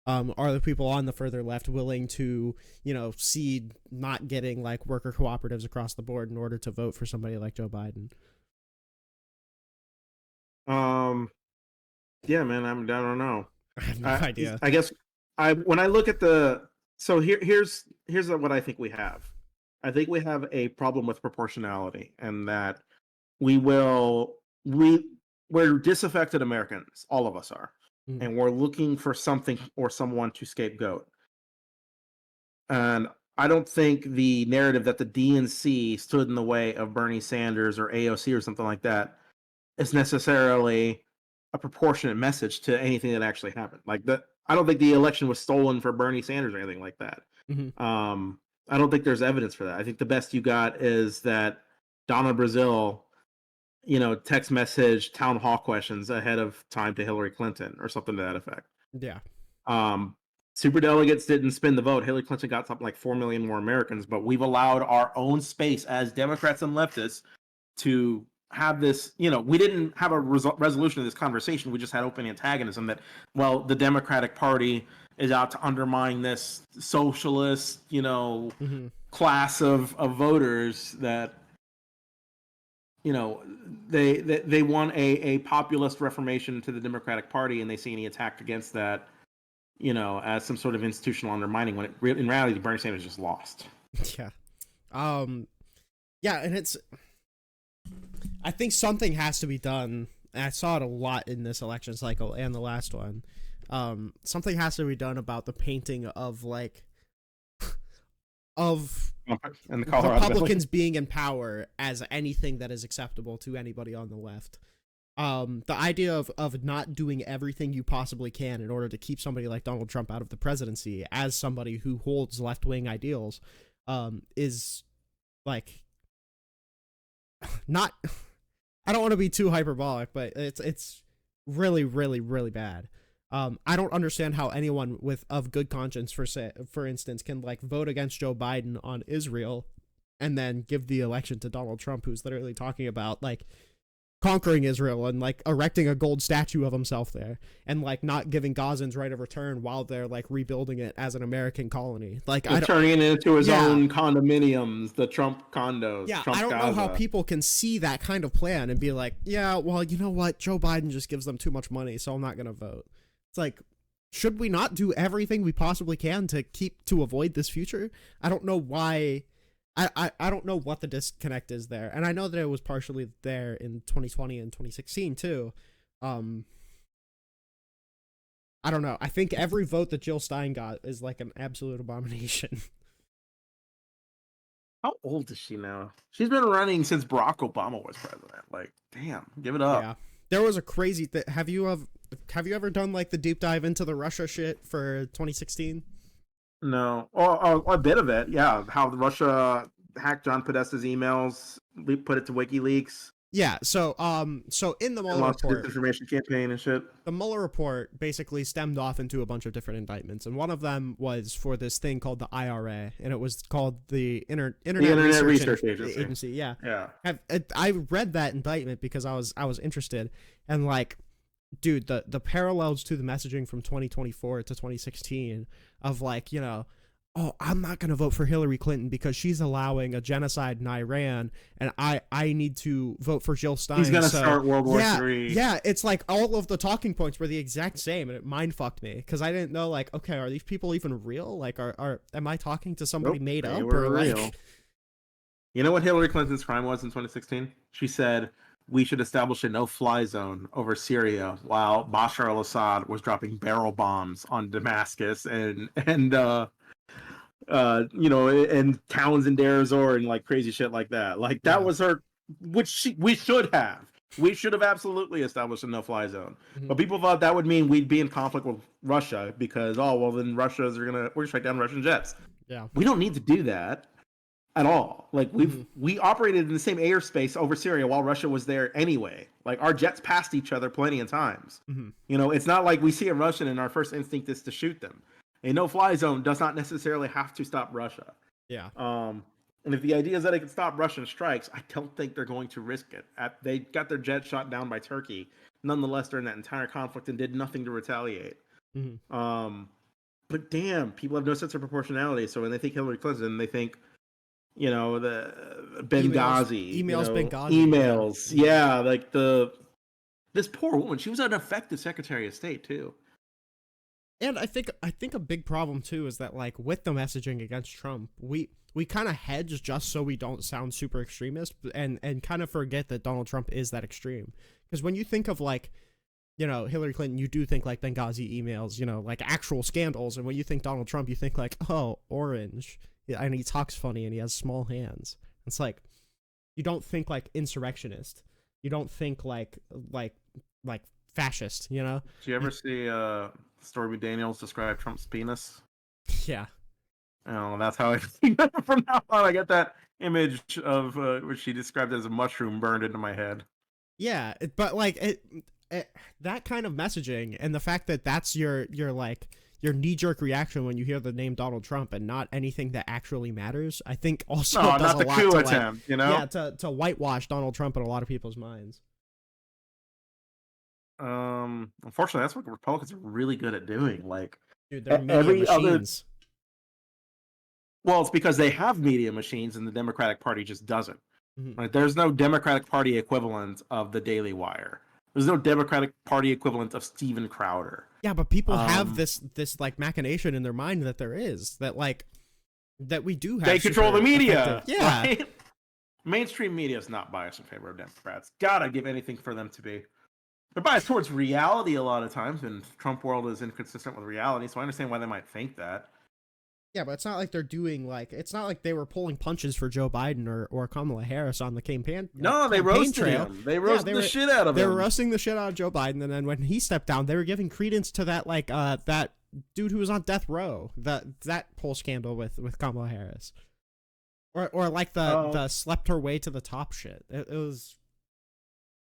Speaker 1: are the people on the further left willing to, cede not getting like worker cooperatives across the board in order to vote for somebody like Joe Biden?
Speaker 2: Yeah, man, I don't know.
Speaker 1: I have no idea.
Speaker 2: I guess when I look at here's what I think we have. I think we have a problem with proportionality, and that we're disaffected Americans, all of us are. And we're looking for something or someone to scapegoat. And I don't think the narrative that the DNC stood in the way of Bernie Sanders or AOC or something like that is necessarily a proportionate message to anything that actually happened. I don't think the election was stolen for Bernie Sanders or anything like that. I don't think there's evidence for that. I think the best you got is that Donna Brazile, text message town hall questions ahead of time to Hillary Clinton or something to that effect.
Speaker 1: Yeah.
Speaker 2: Super delegates didn't spin the vote. Hillary Clinton got something like 4 million more Americans, but we've allowed our own space as Democrats and leftists to have this. We didn't have a resolution of this conversation. We just had open antagonism that, well, the Democratic Party is out to undermine this socialist, class of voters that, they want a populist reformation to the Democratic Party, and they see any attack against that, as some sort of institutional undermining, when in reality, Bernie Sanders just lost.
Speaker 1: Yeah. Yeah, and I think something has to be done, and I saw it a lot in this election cycle and the last one. Something has to be done about the painting of
Speaker 2: and the
Speaker 1: Republicans being in power as anything that is acceptable to anybody on the left. The idea of not doing everything you possibly can in order to keep somebody like Donald Trump out of the presidency as somebody who holds left-wing ideals, is like not. I don't want to be too hyperbolic, but it's really, really, really bad. I don't understand how anyone of good conscience, for instance, can vote against Joe Biden on Israel and then give the election to Donald Trump, who's literally talking about conquering Israel and erecting a gold statue of himself there, and not giving Gazans right of return while they're rebuilding it as an American colony.
Speaker 2: Turning it into his own condominiums, the Trump condos.
Speaker 1: Yeah,
Speaker 2: Trump
Speaker 1: I don't
Speaker 2: Gaza.
Speaker 1: know how people can see that kind of plan and be like, yeah, well, you know what? Joe Biden just gives them too much money, so I'm not going to vote. It's should we not do everything we possibly can to avoid this future? I don't know why. I don't know what the disconnect is there. And I know that it was partially there in 2020 and 2016 too. I don't know. I think every vote that Jill Stein got is like an absolute abomination.
Speaker 2: How old is she now? She's been running since Barack Obama was president. Like, damn, give it up.
Speaker 1: Yeah. There was a crazy have you ever done like the deep dive into the Russia shit for 2016?
Speaker 2: No, a bit of it, yeah. How Russia hacked John Podesta's emails, put it to WikiLeaks,
Speaker 1: Yeah, so in the
Speaker 2: and
Speaker 1: Mueller
Speaker 2: launched a
Speaker 1: report,
Speaker 2: disinformation campaign and shit.
Speaker 1: the Mueller report basically stemmed off into a bunch of different indictments, and one of them was for this thing called the IRA, and it was called the Internet
Speaker 2: Research
Speaker 1: Agency. Yeah,
Speaker 2: Yeah.
Speaker 1: I read that indictment because I was interested, and like, dude, the parallels to the messaging from 2024 to 2016 of like, oh, I'm not going to vote for Hillary Clinton because she's allowing a genocide in Iran, and I need to vote for Jill Stein.
Speaker 2: He's going to start World War III.
Speaker 1: Yeah, it's like all of the talking points were the exact same, and it mind fucked me because I didn't know, like, okay, are these people even real? Like, am I talking to somebody made up or
Speaker 2: real.
Speaker 1: like?
Speaker 2: You know what Hillary Clinton's crime was in 2016? She said we should establish a no-fly zone over Syria while Bashar al-Assad was dropping barrel bombs on Damascus and and towns in Deir ez-Zor and like crazy shit like that. Like that was her, we should have. We should have absolutely established a no-fly zone. Mm-hmm. But people thought that would mean we'd be in conflict with Russia because, then we're gonna strike down Russian jets.
Speaker 1: Yeah.
Speaker 2: We don't need to do that at all. Like we operated in the same airspace over Syria while Russia was there anyway. Like our jets passed each other plenty of times. Mm-hmm. It's not like we see a Russian and our first instinct is to shoot them. A no-fly zone does not necessarily have to stop Russia.
Speaker 1: Yeah.
Speaker 2: And if the idea is that it can stop Russian strikes, I don't think they're going to risk it. They got their jet shot down by Turkey, nonetheless, during that entire conflict and did nothing to retaliate. Mm-hmm. But damn, people have no sense of proportionality. So when they think Hillary Clinton, they think, the Benghazi. Emails. Yeah, like this poor woman. She was an effective Secretary of State, too.
Speaker 1: And I think a big problem too is that like with the messaging against Trump, we kind of hedge just so we don't sound super extremist and kind of forget that Donald Trump is that extreme. Because when you think of like, Hillary Clinton, you do think like Benghazi emails, like actual scandals. And when you think Donald Trump, you think like, oh, orange. And he talks funny and he has small hands. It's like, you don't think like insurrectionist. You don't think like fascist, Did
Speaker 2: you ever see Stormy Daniels describe Trump's penis?
Speaker 1: Yeah.
Speaker 2: Oh, that's how I think from now on. I get that image of which she described as a mushroom burned into my head.
Speaker 1: Yeah, but like that kind of messaging and the fact that that's your knee-jerk reaction when you hear the name Donald Trump and not anything that actually matters, I think also does
Speaker 2: not the coup attempt,
Speaker 1: Yeah, to whitewash Donald Trump in a lot of people's minds.
Speaker 2: Unfortunately, that's what the Republicans are really good at doing. Like,
Speaker 1: dude, they're media machines.
Speaker 2: Well, it's because they have media machines and the Democratic Party just doesn't. Mm-hmm. Right? There's no Democratic Party equivalent of the Daily Wire. There's no Democratic Party equivalent of Steven Crowder.
Speaker 1: Yeah, but people have this like machination in their mind that there is that we do have.
Speaker 2: They control the media.
Speaker 1: Yeah.
Speaker 2: Right? Mainstream media is not biased in favor of Democrats. Gotta give anything for them to be. They're biased towards reality a lot of times, and Trump world is inconsistent with reality, so I understand why they might think that.
Speaker 1: Yeah, but it's not like they're doing it's not like they were pulling punches for Joe Biden or Kamala Harris on the campaign.
Speaker 2: No, they roasted him. They roasted the shit out of him.
Speaker 1: They were roasting the shit out of Joe Biden, and then when he stepped down, they were giving credence to that that dude who was on death row, that whole scandal with Kamala Harris, or like the slept her way to the top shit. It was.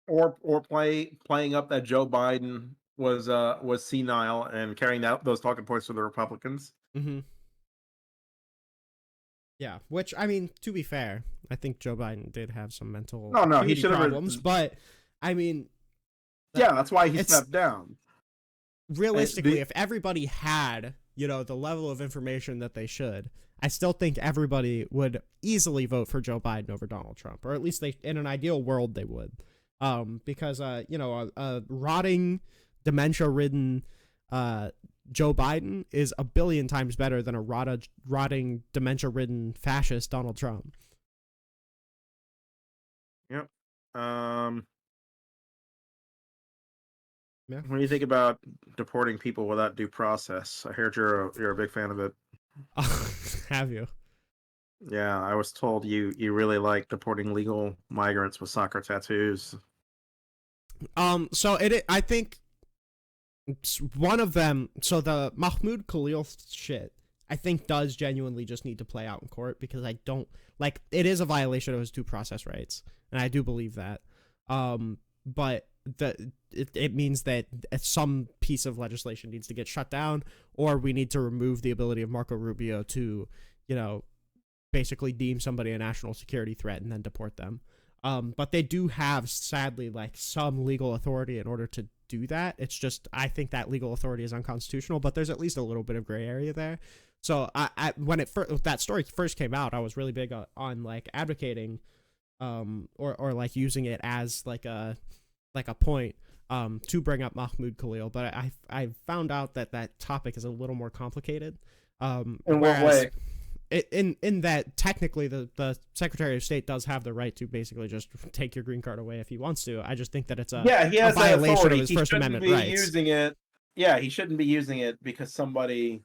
Speaker 2: Or playing up that Joe Biden was senile and carrying out those talking points to the Republicans.
Speaker 1: Mm-hmm. Yeah, which I mean, to be fair, I think Joe Biden did have some mental
Speaker 2: he should have
Speaker 1: problems, but I mean,
Speaker 2: yeah, that's why he stepped down.
Speaker 1: Realistically, if everybody had the level of information that they should, I still think everybody would easily vote for Joe Biden over Donald Trump, or at least in an ideal world they would. Because a rotting, dementia-ridden Joe Biden is a billion times better than a rotting, dementia-ridden fascist Donald Trump.
Speaker 2: Yep.
Speaker 1: Yeah.
Speaker 2: What do you think about deporting people without due process? I heard you're a big fan of it.
Speaker 1: Have you?
Speaker 2: Yeah, I was told you really like deporting legal migrants with soccer tattoos.
Speaker 1: So I think one of them. So the Mahmoud Khalil shit, I think does genuinely just need to play out in court because I don't like it is a violation of his due process rights, and I do believe that. But it means that some piece of legislation needs to get shut down, or we need to remove the ability of Marco Rubio to, you know, basically deem somebody a national security threat and then deport them. But they do have, sadly, like some legal authority in order to do that. It's just I think that legal authority is unconstitutional, but there's at least a little bit of gray area there. So when that story first came out, I was really big on like advocating, or like using it as like a point to bring up Mahmoud Khalil. But I found out that topic is a little more complicated.
Speaker 2: In what
Speaker 1: Whereas
Speaker 2: way?
Speaker 1: in that technically the Secretary of State does have the right to basically just take your green card away if he wants to. I just think that it's
Speaker 2: Yeah, he
Speaker 1: a
Speaker 2: has that
Speaker 1: violation
Speaker 2: authority.
Speaker 1: of his
Speaker 2: He
Speaker 1: First
Speaker 2: shouldn't
Speaker 1: Amendment
Speaker 2: be
Speaker 1: rights.
Speaker 2: using it. Yeah, he shouldn't be using it because somebody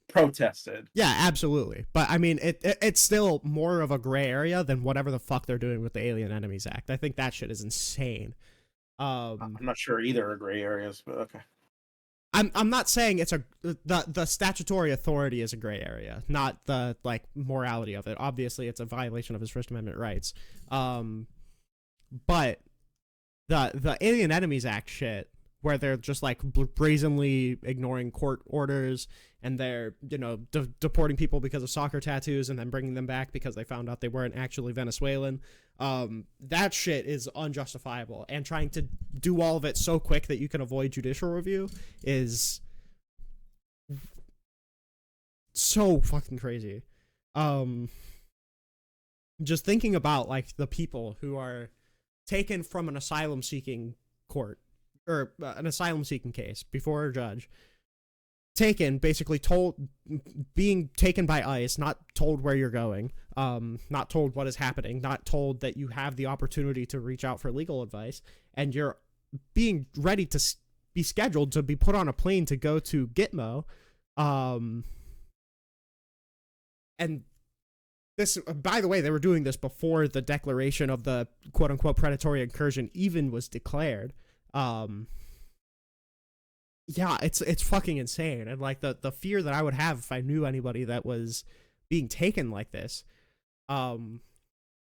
Speaker 2: protested.
Speaker 1: Yeah, absolutely. But I mean, it's still more of a gray area than whatever the fuck they're doing with the Alien Enemies Act. I think that shit is insane.
Speaker 2: I'm not sure either are gray areas, but okay.
Speaker 1: I'm not saying it's the statutory authority is a gray area, not the like morality of it. Obviously, it's a violation of his First Amendment rights. But the Alien Enemies Act shit, where they're just like brazenly ignoring court orders and they're deporting people because of soccer tattoos and then bringing them back because they found out they weren't actually Venezuelan. That shit is unjustifiable, and trying to do all of it so quick that you can avoid judicial review is so fucking crazy. Just thinking about like the people who are taken from an asylum seeking court or an asylum seeking case before a judge, taken, basically told, being taken by ICE, not told where you're going, not told what is happening, not told that you have the opportunity to reach out for legal advice, and you're being ready to be scheduled to be put on a plane to go to Gitmo. And this, by the way, they were doing this before the declaration of the quote unquote predatory incursion even was declared. Yeah, it's fucking insane. And like the fear that I would have if I knew anybody that was being taken like this,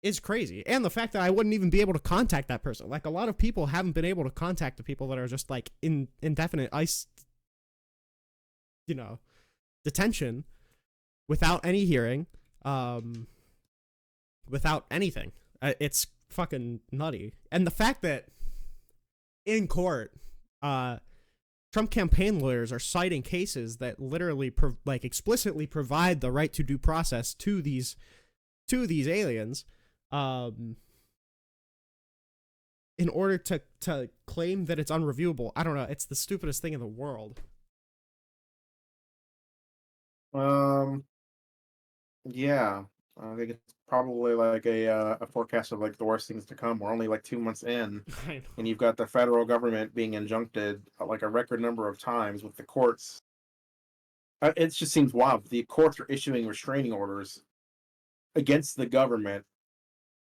Speaker 1: is crazy. And the fact that I wouldn't even be able to contact that person. Like a lot of people haven't been able to contact the people that are just like in indefinite ICE, detention without any hearing, without anything. It's fucking nutty. And the fact that in court, Trump campaign lawyers are citing cases that literally explicitly provide the right to due process to these aliens, in order to claim that it's unreviewable. I don't know. It's the stupidest thing in the world.
Speaker 2: Yeah, I think it's probably like a forecast of like the worst things to come. We're only like 2 months in,
Speaker 1: I know.
Speaker 2: and you've got the federal government being injuncted like a record number of times with the courts. It just seems wild. The courts are issuing restraining orders against the government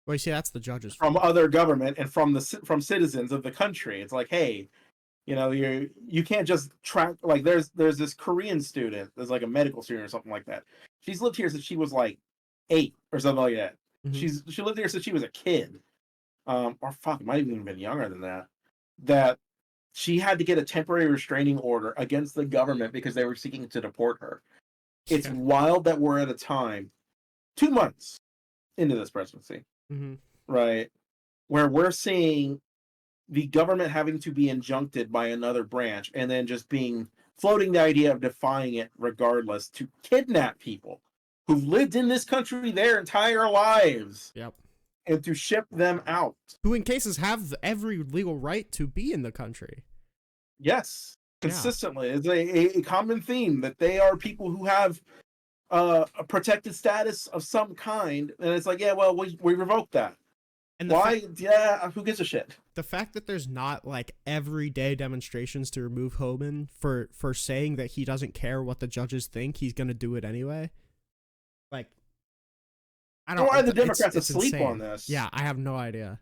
Speaker 1: Well, you see, that's the judge's
Speaker 2: from
Speaker 1: fault.
Speaker 2: other government and from citizens of the country. It's like, hey, you can't just track, like there's this Korean student, there's like a medical student or something like that. She's lived here since she was like 8 or something like that.
Speaker 1: Mm-hmm.
Speaker 2: She lived here since she was a kid. Or fuck, it might have even been younger than that. That she had to get a temporary restraining order against the government because they were seeking to deport her. It's
Speaker 1: Yeah.
Speaker 2: wild that we're at a time 2 months into this presidency,
Speaker 1: Mm-hmm.
Speaker 2: right, where we're seeing the government having to be injuncted by another branch and then just floating the idea of defying it regardless to kidnap people who've lived in this country their entire lives.
Speaker 1: Yep.
Speaker 2: And to ship them out.
Speaker 1: Who in cases have every legal right to be in the country.
Speaker 2: Yes, consistently. Yeah. It's a common theme that they are people who have a protected status of some kind, and it's like, yeah, well, we revoked that.
Speaker 1: And
Speaker 3: Why? Yeah, who gives a shit?
Speaker 1: the fact that there's not like everyday demonstrations to remove Homan for saying that he doesn't care what the judges think, he's gonna do it anyway. Like, I don't.
Speaker 3: Why are the
Speaker 1: it's-
Speaker 3: Democrats
Speaker 1: it's
Speaker 3: asleep
Speaker 1: insane.
Speaker 3: on this?
Speaker 1: Yeah, I have no idea.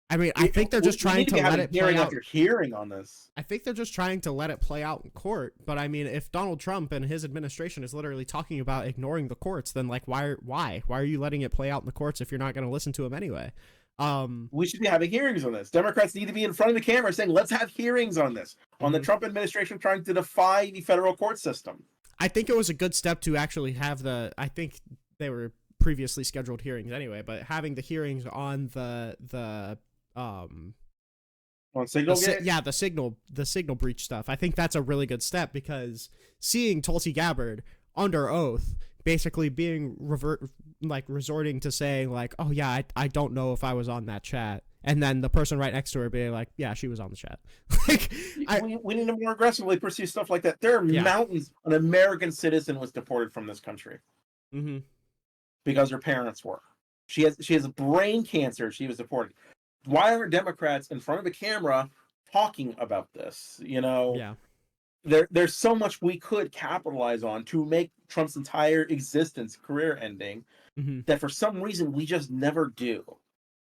Speaker 1: I mean, I think they're just
Speaker 3: We
Speaker 1: trying
Speaker 3: need
Speaker 1: to
Speaker 3: be
Speaker 1: let
Speaker 3: having
Speaker 1: it play
Speaker 3: hearing
Speaker 1: out.
Speaker 3: after hearing on this.
Speaker 1: I think they're just trying to let it play out in court. But I mean, if Donald Trump and his administration is literally talking about ignoring the courts, then like, why are you letting it play out in the courts if you're not going to listen to them anyway?
Speaker 3: We should be having hearings on this. Democrats need to be in front of the camera saying, let's have hearings on this, on the Trump administration trying to defy the federal court system.
Speaker 1: I think it was a good step to actually have I think they were previously scheduled hearings anyway, but having the hearings on
Speaker 3: On Signal
Speaker 1: the signal breach stuff. I think that's a really good step, because seeing Tulsi Gabbard under oath basically being resorting to saying like, oh yeah, I don't know if I was on that chat, and then the person right next to her being like, yeah, she was on the chat. Like,
Speaker 3: we need to more aggressively pursue stuff like that. There are mountains. An American citizen was deported from this country because her parents were. She has brain cancer. She was deported. Why aren't Democrats in front of a camera talking about this? You know,
Speaker 1: yeah.
Speaker 3: There's so much we could capitalize on to make Trump's entire existence career ending that for some reason we just never do.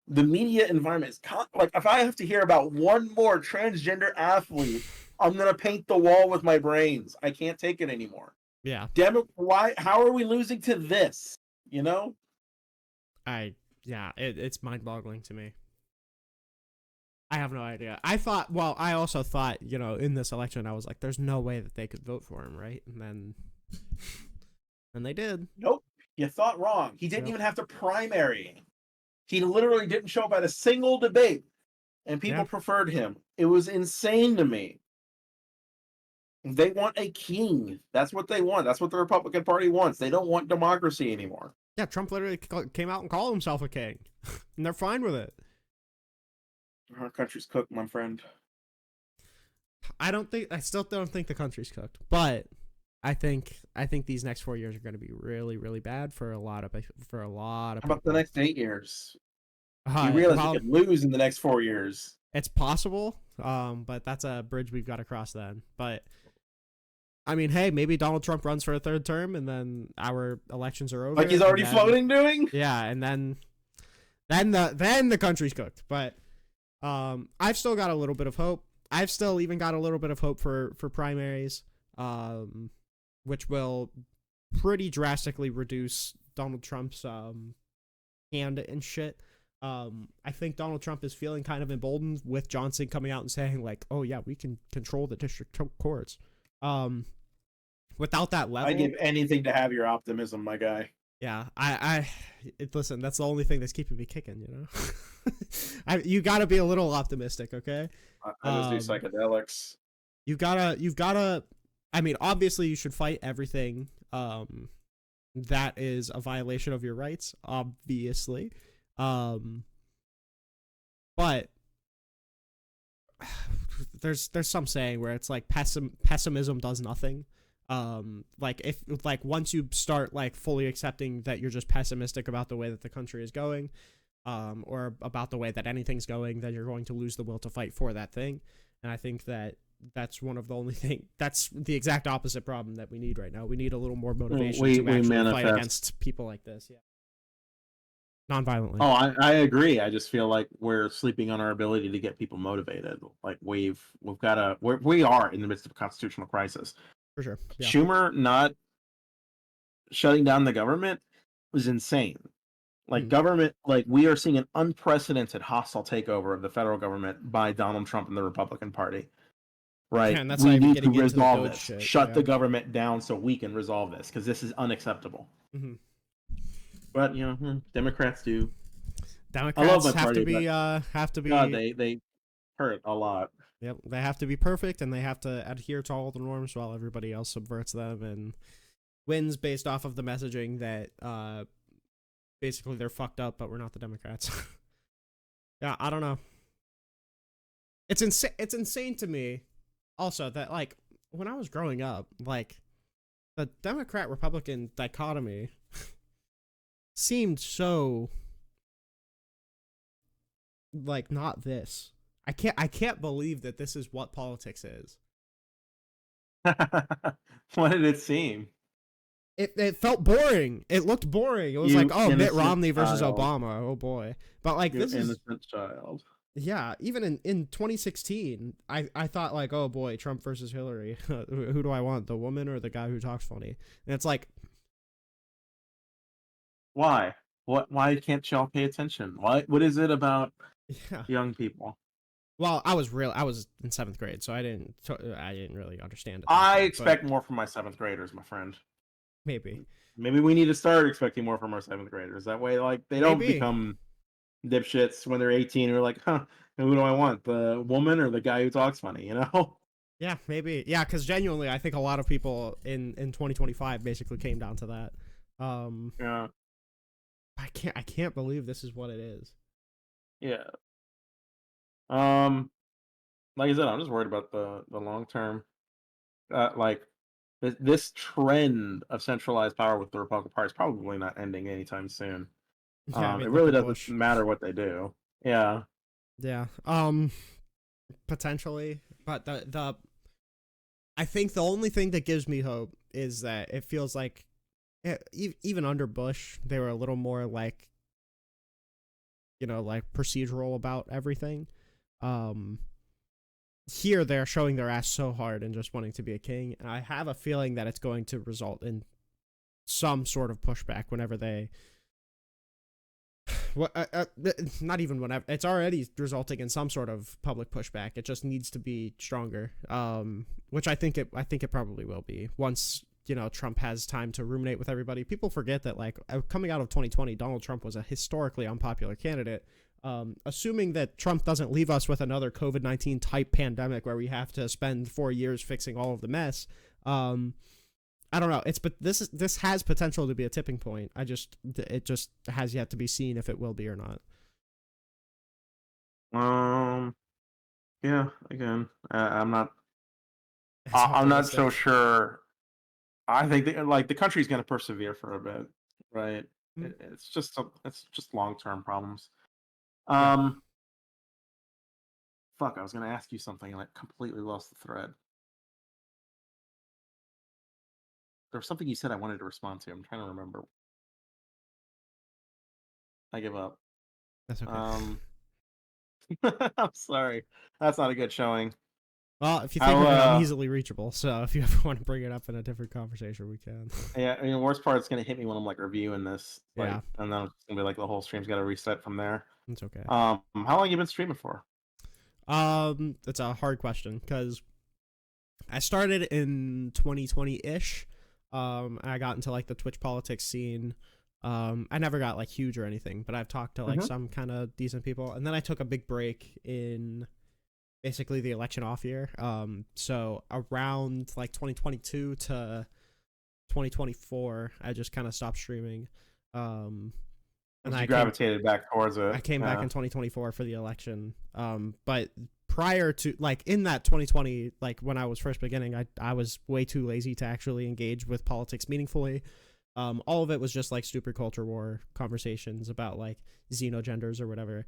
Speaker 3: The media environment is like, if I have to hear about one more transgender athlete, I'm gonna paint the wall with my brains. I can't take it anymore.
Speaker 1: Yeah.
Speaker 3: How are we losing to this? You know?
Speaker 1: It's mind-boggling to me. I have no idea. I also thought, you know, in this election, I was like, there's no way that they could vote for him, right? And then they did.
Speaker 3: Nope. You thought wrong. He didn't even have to primary. He literally didn't show up at a single debate, and people preferred him. It was insane to me. They want a king. That's what they want. That's what the Republican Party wants. They don't want democracy anymore.
Speaker 1: Yeah, Trump literally came out and called himself a king, and they're fine with it.
Speaker 3: Our country's cooked, my friend.
Speaker 1: I still don't think the country's cooked, but I think these next 4 years are going to be really, really bad for a lot of people. How
Speaker 3: about the next 8 years? You realize you could lose in the next 4 years.
Speaker 1: It's possible, but that's a bridge we've got to cross then. But I mean, hey, maybe Donald Trump runs for a third term, and then our elections are over.
Speaker 3: Like he's already floating, doing?
Speaker 1: Yeah, and then the country's cooked. But I've still got a little bit of hope. I've still even got a little bit of hope for primaries, which will pretty drastically reduce Donald Trump's hand and shit. I think Donald Trump is feeling kind of emboldened with Johnson coming out and saying like, "Oh yeah, we can control the district courts." Without that level,
Speaker 3: I give anything to have your optimism, my guy.
Speaker 1: Yeah, listen. That's the only thing that's keeping me kicking. You know, you got to be a little optimistic, okay?
Speaker 3: I just do psychedelics.
Speaker 1: You've gotta. I mean, obviously, you should fight everything that is a violation of your rights. Obviously, but there's some saying where it's like pessimism does nothing. Like once you start like fully accepting that you're just pessimistic about the way that the country is going, or about the way that anything's going, then you're going to lose the will to fight for that thing. And I think that's one of the only that's the exact opposite problem that we need right now. We need a little more motivation to actually fight against people like this. Yeah. Non-violently.
Speaker 2: Oh, I agree. I just feel like we're sleeping on our ability to get people motivated. Like we are in the midst of a constitutional crisis.
Speaker 1: For sure. Yeah.
Speaker 2: Schumer not shutting down the government was insane. Like government, like we are seeing an unprecedented hostile takeover of the federal government by Donald Trump and the Republican Party. Right?
Speaker 1: Man, that's
Speaker 2: we
Speaker 1: not even
Speaker 2: need to
Speaker 1: getting into
Speaker 2: resolve
Speaker 1: the
Speaker 2: this.
Speaker 1: shit,
Speaker 2: Shut the government down so we can resolve this, because this is unacceptable.
Speaker 1: Mm-hmm.
Speaker 2: But you know, Democrats do.
Speaker 1: Democrats have to be.
Speaker 2: God, they hurt a lot.
Speaker 1: Yep, they have to be perfect, and they have to adhere to all the norms while everybody else subverts them and wins based off of the messaging that basically they're fucked up, but we're not the Democrats. Yeah, I don't know. It's insane to me also that like when I was growing up, like the Democrat-Republican dichotomy seemed so like not this. I can't believe that this is what politics is.
Speaker 2: What did it seem?
Speaker 1: It felt boring. It looked boring. It was
Speaker 2: You
Speaker 1: like, oh, Mitt
Speaker 2: innocent
Speaker 1: Romney versus
Speaker 2: child.
Speaker 1: Obama. Oh boy. But like
Speaker 2: You
Speaker 1: this is
Speaker 2: innocent child.
Speaker 1: yeah, even in 2016, I thought like, oh boy, Trump versus Hillary. Who do I want, the woman or the guy who talks funny? And it's like,
Speaker 2: Why? Why can't y'all pay attention? What is it about
Speaker 1: yeah.
Speaker 2: young people?
Speaker 1: Well, I was in 7th grade, so I didn't really understand it.
Speaker 2: I expect more from my 7th graders, my friend.
Speaker 1: Maybe
Speaker 2: we need to start expecting more from our 7th graders. That way, like, they don't
Speaker 1: Maybe.
Speaker 2: become dipshits when they're 18 and are like, huh, who do I want, the woman or the guy who talks funny, you know?
Speaker 1: Yeah, maybe. Yeah, because genuinely, I think a lot of people in 2025 basically came down to that.
Speaker 2: Yeah.
Speaker 1: I can't believe this is what it is.
Speaker 2: Yeah. Like I said, I'm just worried about the long term. Like this trend of centralized power with the Republican Party is probably not ending anytime soon.
Speaker 1: Yeah, I mean,
Speaker 2: It
Speaker 1: look
Speaker 2: really
Speaker 1: at
Speaker 2: doesn't
Speaker 1: Bush.
Speaker 2: matter what they do. Yeah.
Speaker 1: Yeah. Potentially, but the I think the only thing that gives me hope is that it feels like even under Bush, they were a little more like, like procedural about everything. Here they're showing their ass so hard and just wanting to be a king, and I have a feeling that it's going to result in some sort of pushback whenever they not even whenever, it's already resulting in some sort of public pushback. It just needs to be stronger, which I think it probably will be once Trump has time to ruminate with everybody. People forget that like coming out of 2020, Donald Trump was a historically unpopular candidate. Assuming that Trump doesn't leave us with another COVID-19 type pandemic where we have to spend 4 years fixing all of the mess. I don't know. But this has potential to be a tipping point. It just has yet to be seen if it will be or not.
Speaker 2: Yeah. Again, I'm not.
Speaker 1: It's
Speaker 2: I'm not so
Speaker 1: optimistic.
Speaker 2: sure. I think the country's going to persevere for a bit, right?
Speaker 1: Mm.
Speaker 2: It's just long term problems.
Speaker 1: Yeah.
Speaker 2: Fuck, I was going to ask you something and I completely lost the thread. There was something you said I wanted to respond to. I'm trying to remember. I give up.
Speaker 1: That's okay.
Speaker 2: I'm sorry. That's not a good showing.
Speaker 1: Well, if you think of it, I'm easily reachable. So if you ever want to bring it up in a different conversation, we can.
Speaker 2: Yeah, I mean, the worst part is going to hit me when I'm like reviewing this. Like,
Speaker 1: Yeah.
Speaker 2: and then it's going to be like the whole stream's got to reset from there.
Speaker 1: It's okay.
Speaker 2: How long you been streaming for?
Speaker 1: That's a hard question because I started in 2020-ish. I got into like the Twitch politics scene. I never got like huge or anything, but I've talked to like some kind of decent people, and then I took a big break in basically the election off year. So around like 2022 to 2024, I just kind of stopped streaming. And
Speaker 2: I gravitated back towards it.
Speaker 1: I came back in 2024 for the election. But prior to like in that 2020, like when I was first beginning, I was way too lazy to actually engage with politics meaningfully. All of it was just like stupid culture war conversations about like xenogenders or whatever.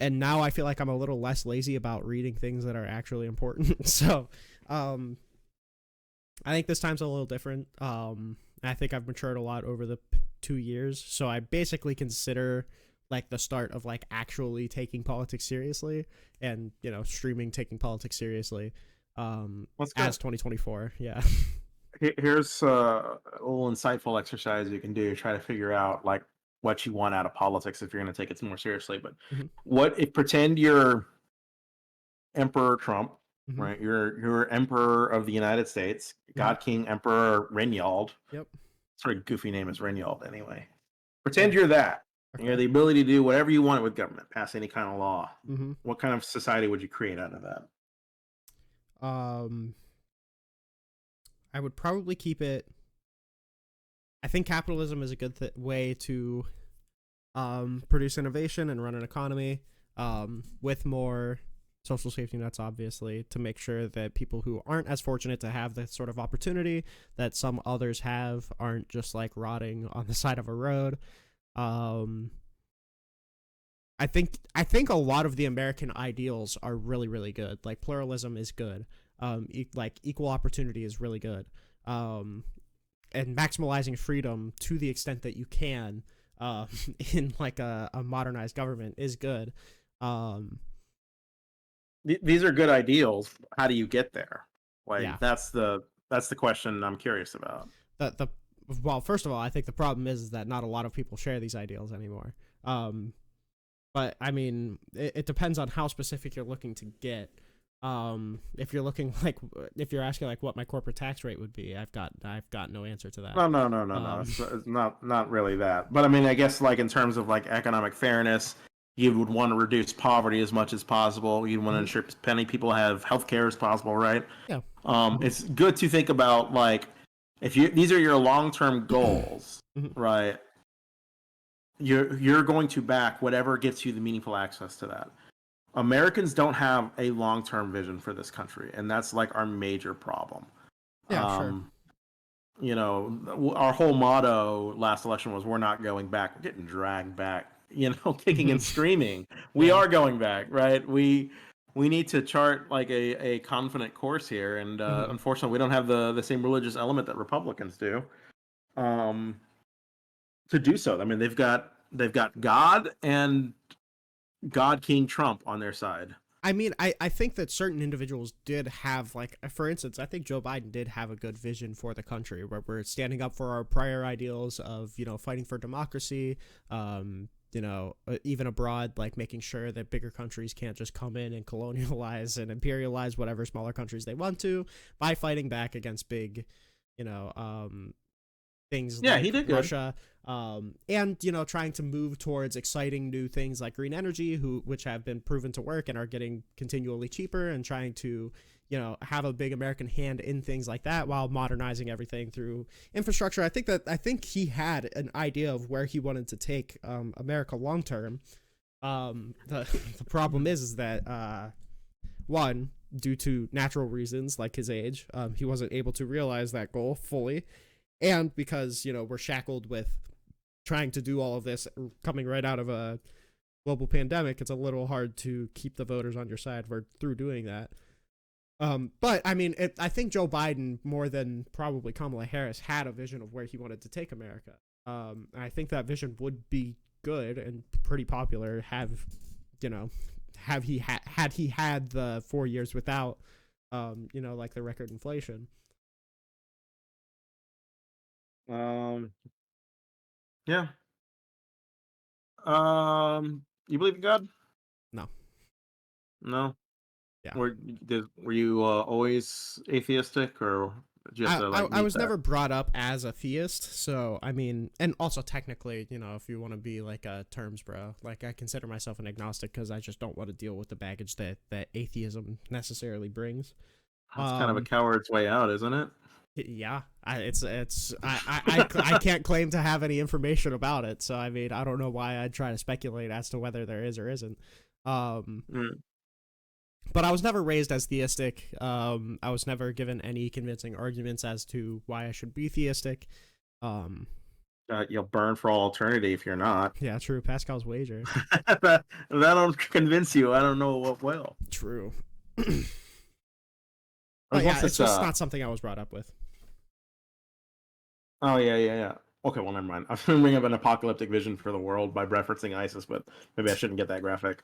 Speaker 1: And now I feel like I'm a little less lazy about reading things that are actually important. So, I think this time's a little different. I think I've matured a lot over the 2 years. So I basically consider like the start of like actually taking politics seriously and, streaming, taking politics seriously, as 2024. Yeah.
Speaker 2: Here's a little insightful exercise you can do. Try to figure out like what you want out of politics if you're going to take it more seriously. But what if pretend you're Emperor Trump, right? You're Emperor of the United States, God King Emperor Reynald.
Speaker 1: Yep.
Speaker 2: Sort of goofy name is Reynald anyway. Pretend you're that. Okay. You have the ability to do whatever you want with government, pass any kind of law. What kind of society would you create out of that?
Speaker 1: I would probably keep it. I think capitalism is a good way to produce innovation and run an economy with more social safety nets, obviously, to make sure that people who aren't as fortunate to have the sort of opportunity that some others have aren't just like rotting on the side of a road. I I think a lot of the American ideals are really, really good. Like pluralism is good. Like equal opportunity is really good. And maximizing freedom to the extent that you can, in like a modernized government is good.
Speaker 2: These are good ideals. How do you get there? Like
Speaker 1: Yeah.
Speaker 2: that's the question I'm curious about.
Speaker 1: The well, first of all, I think the problem is that not a lot of people share these ideals anymore. But I mean, it depends on how specific you're looking to get. If you're looking like, if you're asking like what my corporate tax rate would be, I've got no answer to that.
Speaker 2: No. It's not really that. But I mean, I guess like in terms of like economic fairness, you would want to reduce poverty as much as possible. You'd want to ensure as many people have health care as possible, right?
Speaker 1: Yeah.
Speaker 2: It's good to think about like if these are your long-term goals, right? You're going to back whatever gets you the meaningful access to that. Americans don't have a long-term vision for this country, and that's like our major problem.
Speaker 1: Yeah, sure.
Speaker 2: You know, our whole motto last election was "We're not going back. We're getting dragged back." You know, kicking and screaming. We are going back, right? We need to chart like a confident course here, and unfortunately, we don't have the same religious element that Republicans do. To do so, I mean, they've got God and God King Trump on their side.
Speaker 1: I mean, I think that certain individuals did have, like, for instance, I think Joe Biden did have a good vision for the country where we're standing up for our prior ideals of, you know, fighting for democracy, you know, even abroad, like making sure that bigger countries can't just come in and colonialize and imperialize whatever smaller countries they want to by fighting back against big, you know, things like
Speaker 2: he did
Speaker 1: Russia, and you know, trying to move towards exciting new things like green energy, which have been proven to work and are getting continually cheaper, and trying to, you know, have a big American hand in things like that while modernizing everything through infrastructure. I think he had an idea of where he wanted to take America long term. The problem is that one, due to natural reasons like his age, he wasn't able to realize that goal fully. And because, you know, we're shackled with trying to do all of this coming right out of a global pandemic, it's a little hard to keep the voters on your side through doing that. But, I mean, I think Joe Biden, more than probably Kamala Harris, had a vision of where he wanted to take America. I think that vision would be good and pretty popular had he had the 4 years without, you know, like the record inflation.
Speaker 2: Yeah. You believe in God?
Speaker 1: No. Yeah.
Speaker 2: Were you always atheistic, or just
Speaker 1: I was never brought up as a theist, so I mean, and also technically, you know, if you want to be like a terms bro, like I consider myself an agnostic because I just don't want to deal with the baggage that atheism necessarily brings.
Speaker 2: That's kind of a coward's way out, isn't it?
Speaker 1: Yeah, I can't claim to have any information about it, so I mean, I don't know why I'd try to speculate as to whether there is or isn't. But I was never raised as theistic. I was never given any convincing arguments as to why I should be theistic.
Speaker 2: You'll burn for all eternity if you're not.
Speaker 1: Yeah, true. Pascal's wager.
Speaker 2: that don't convince you. I don't know what will.
Speaker 1: True. But yeah, it's just not something I was brought up with.
Speaker 2: Oh, yeah. Okay, well, never mind. I was going to bring up an apocalyptic vision for the world by referencing ISIS, but maybe I shouldn't get that graphic.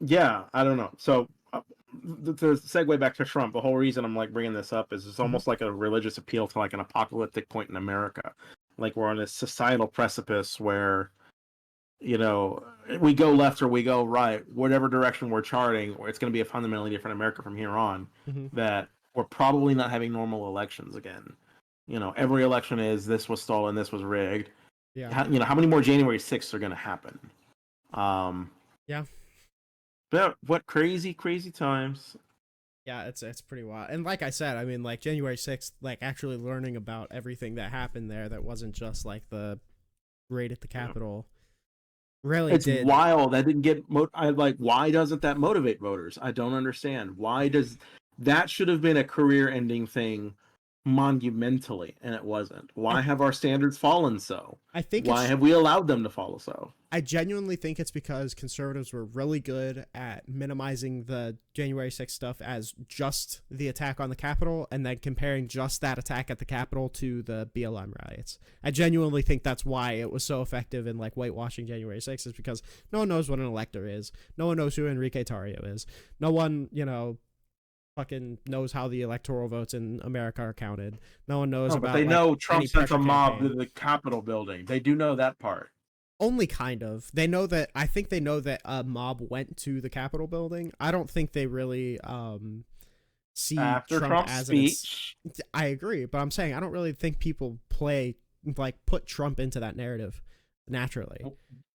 Speaker 2: Yeah, I don't know. So, to segue back to Trump, the whole reason I'm like bringing this up is it's almost like a religious appeal to like an apocalyptic point in America. Like we're on a societal precipice where, you know, we go left or we go right, whatever direction we're charting, or it's going to be a fundamentally different America from here on. That we're probably not having normal elections again. You know, every election is this was stolen, this was rigged.
Speaker 1: Yeah.
Speaker 2: How many more January 6th are going to happen?
Speaker 1: Yeah.
Speaker 2: But what crazy times.
Speaker 1: Yeah, it's pretty wild. And like I said, I mean, like January 6th, like actually learning about everything that happened there that wasn't just like the raid at the Capitol. Really,
Speaker 2: it's wild. That didn't get. Why doesn't that motivate voters? I don't understand. Why does that should have been a career-ending thing
Speaker 3: monumentally, and it wasn't. Why have our standards fallen so?
Speaker 1: I think
Speaker 3: Why have we allowed them to fall so?
Speaker 1: I genuinely think it's because conservatives were really good at minimizing the January 6th stuff as just the attack on the Capitol and then comparing just that attack at the Capitol to the BLM riots. I genuinely think that's why it was so effective in like whitewashing January 6th, is because no one knows what an elector is. No one knows who Enrique Tarrio is. No one, fucking knows how the electoral votes in America are counted. No one knows about.
Speaker 3: But they know Trump
Speaker 1: any
Speaker 3: sent a
Speaker 1: pressure
Speaker 3: mob to
Speaker 1: campaign.
Speaker 3: the Capitol building. They do know that part.
Speaker 1: Only kind of. They know that. I think they know that a mob went to the Capitol building. I don't think they really see
Speaker 3: After
Speaker 1: Trump
Speaker 3: Trump's
Speaker 1: as
Speaker 3: speech.
Speaker 1: I agree, but I'm saying I don't really think people put Trump into that narrative naturally.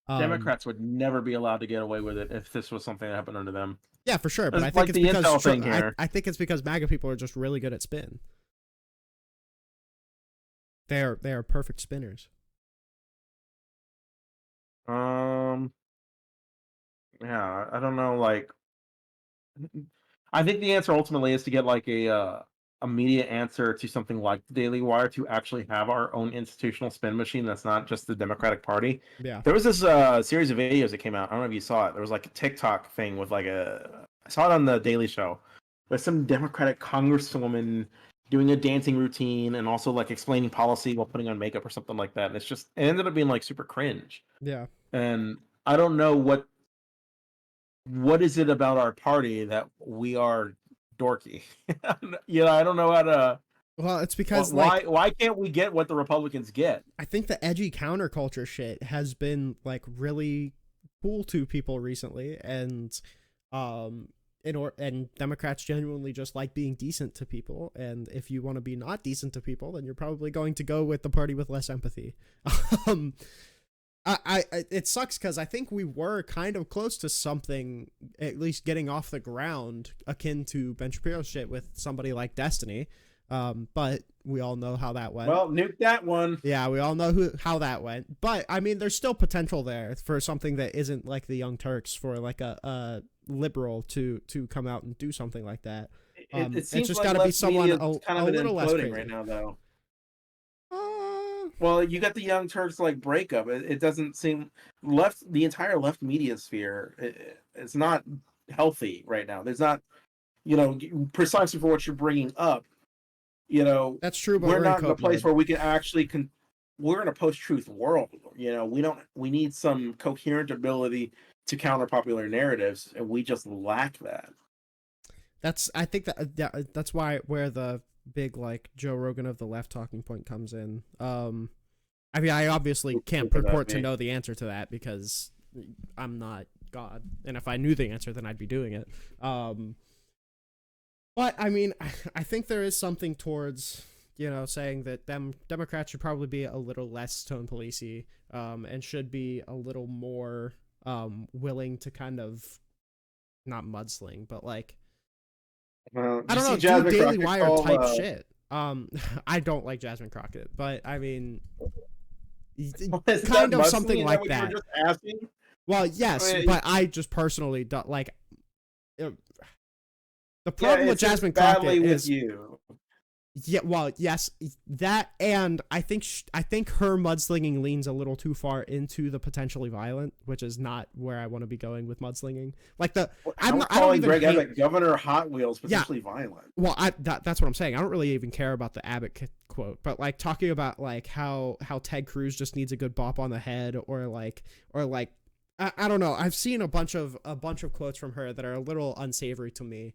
Speaker 3: Democrats would never be allowed to get away with it if this was something that happened under them.
Speaker 1: Yeah, for sure. But
Speaker 3: It's
Speaker 1: I think
Speaker 3: like
Speaker 1: it's
Speaker 3: the
Speaker 1: because
Speaker 3: intel thing here.
Speaker 1: I think it's because MAGA people are just really good at spin. They are perfect spinners.
Speaker 3: Yeah, I don't know. Like, I think the answer ultimately is to get like a immediate answer to something like the Daily Wire, to actually have our own institutional spin machine that's not just the Democratic Party.
Speaker 1: Yeah.
Speaker 3: There was this series of videos that came out. I don't know if you saw it. There was like a TikTok thing with like I saw it on the Daily Show, with some Democratic congresswoman doing a dancing routine and also like explaining policy while putting on makeup or something like that. And it ended up being like super cringe.
Speaker 1: Yeah.
Speaker 3: And I don't know what is it about our party that we are dorky. I don't know how to.
Speaker 1: Well, it's because
Speaker 3: why can't we get what the Republicans get?
Speaker 1: I think the edgy counterculture shit has been like really cool to people recently, and and Democrats genuinely just like being decent to people, and if you want to be not decent to people, then you're probably going to go with the party with less empathy. It sucks because I think we were kind of close to something, at least getting off the ground, akin to Ben Shapiro's shit with somebody like Destiny. But we all know how that went.
Speaker 3: Well, nuke that one.
Speaker 1: Yeah, we all know how that went. But I mean, there's still potential there for something that isn't like the Young Turks, for like a liberal to come out and do something like that.
Speaker 3: It seems
Speaker 1: it's just
Speaker 3: like
Speaker 1: got to be someone a little less crazy
Speaker 3: right now, though. Well, you got the Young Turks like breakup. It doesn't seem the entire left media sphere. It's not healthy right now. There's not, precisely for what you're bringing up.
Speaker 1: That's true, but
Speaker 3: we're not in a
Speaker 1: cope
Speaker 3: place
Speaker 1: mode.
Speaker 3: where we can actually we're in a post-truth world. We need some coherent ability to counter popular narratives, and we just lack that.
Speaker 1: I think that's where the big like Joe Rogan of the left talking point comes in. I mean, I obviously can't purport to know the answer to that because I'm not God, and if I knew the answer, then I'd be doing it. But I mean, I think there is something towards saying that Democrats should probably be a little less tone policey, and should be a little more willing to kind of not mudsling, but like. I don't know, do Daily Wire type shit. I don't like Jasmine Crockett, but I mean, kind of something like that.
Speaker 3: You were just asking?
Speaker 1: Well, yes, but I just personally don't like. The problem with Jasmine Crockett is
Speaker 3: you.
Speaker 1: Yeah, well, yes, that, and I think her mudslinging leans a little too far into the potentially violent, which is not where I want to be going with mudslinging. Like I don't even
Speaker 3: Greg Abbott Governor Hot Wheels potentially violent.
Speaker 1: Well, that's what I'm saying. I don't really even care about the Abbott quote, but like talking about like how Ted Cruz just needs a good bop on the head, or like I don't know. I've seen a bunch of quotes from her that are a little unsavory to me.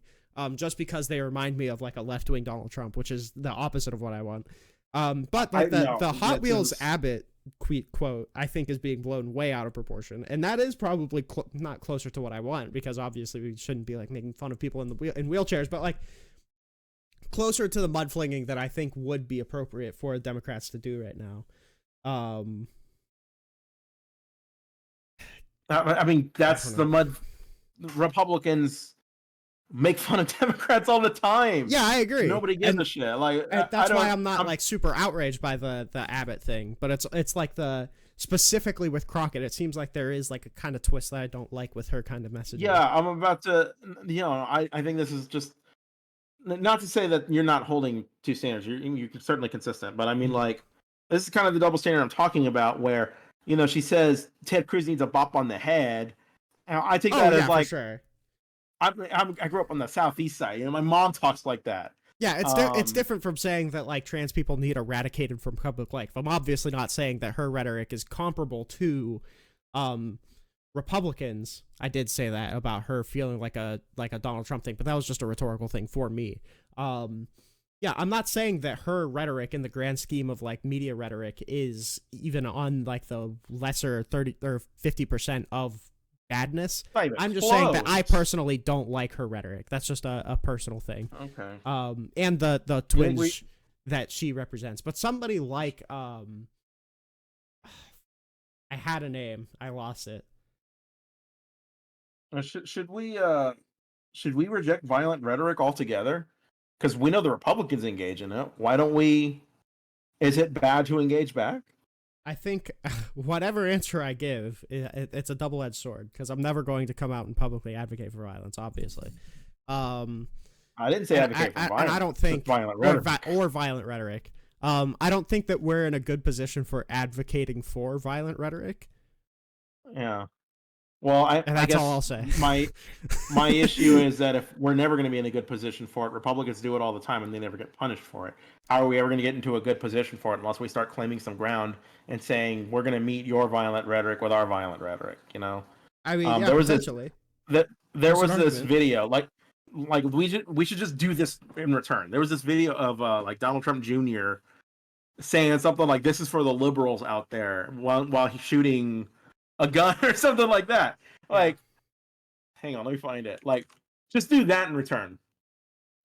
Speaker 1: Just because they remind me of like a left-wing Donald Trump, which is the opposite of what I want. But like the Hot Wheels Abbott quote, I think, is being blown way out of proportion, and that is probably not closer to what I want, because obviously we shouldn't be like making fun of people in wheelchairs, but like closer to the mudflinging that I think would be appropriate for Democrats to do right now.
Speaker 3: I mean, that's the Republicans make fun of Democrats all the time.
Speaker 1: Yeah, I agree.
Speaker 3: Nobody gives a shit. Like,
Speaker 1: that's why I'm not like super outraged by the Abbott thing, but it's like specifically with Crockett, it seems like there is like a kind of twist that I don't like with her kind of messaging.
Speaker 3: Yeah, I'm about to, I think this is just not to say that you're not holding two standards. You're certainly consistent, but I mean, like, this is kind of the double standard I'm talking about, where she says Ted Cruz needs a bop on the head. And I take that as like,
Speaker 1: for sure.
Speaker 3: I grew up on the southeast side. My mom talks like that.
Speaker 1: Yeah, it's different from saying that like trans people need eradicated from public life. I'm obviously not saying that her rhetoric is comparable to Republicans. I did say that about her feeling like a Donald Trump thing, but that was just a rhetorical thing for me. Yeah, I'm not saying that her rhetoric in the grand scheme of like media rhetoric is even on like the lesser 30 or 50% of badness. I'm just saying that I personally don't like her rhetoric. That's just a personal thing.
Speaker 3: Okay.
Speaker 1: And the twinge that she represents. But somebody like I had a name, I lost it.
Speaker 3: Should we reject violent rhetoric altogether? Because we know the Republicans engage in it. Why don't we? Is it bad to engage back?
Speaker 1: I think whatever answer I give, it's a double-edged sword, because I'm never going to come out and publicly advocate for violence, obviously.
Speaker 3: I didn't say advocate for violence.
Speaker 1: And I don't think
Speaker 3: violent rhetoric.
Speaker 1: Or violent rhetoric. I don't think that we're in a good position for advocating for violent rhetoric.
Speaker 3: Yeah. Well,
Speaker 1: and that's
Speaker 3: I guess
Speaker 1: all I'll say.
Speaker 3: My issue is that if we're never going to be in a good position for it, Republicans do it all the time and they never get punished for it. How are we ever going to get into a good position for it unless we start claiming some ground and saying we're going to meet your violent rhetoric with our violent rhetoric?
Speaker 1: I mean, there was
Speaker 3: potentially. There was this video like we should just do this in return. There was this video of like Donald Trump Jr. saying something like, "This is for the liberals out there," while he's shooting a gun or something like that. Like, hang on, let me find it. Like, just do that in return.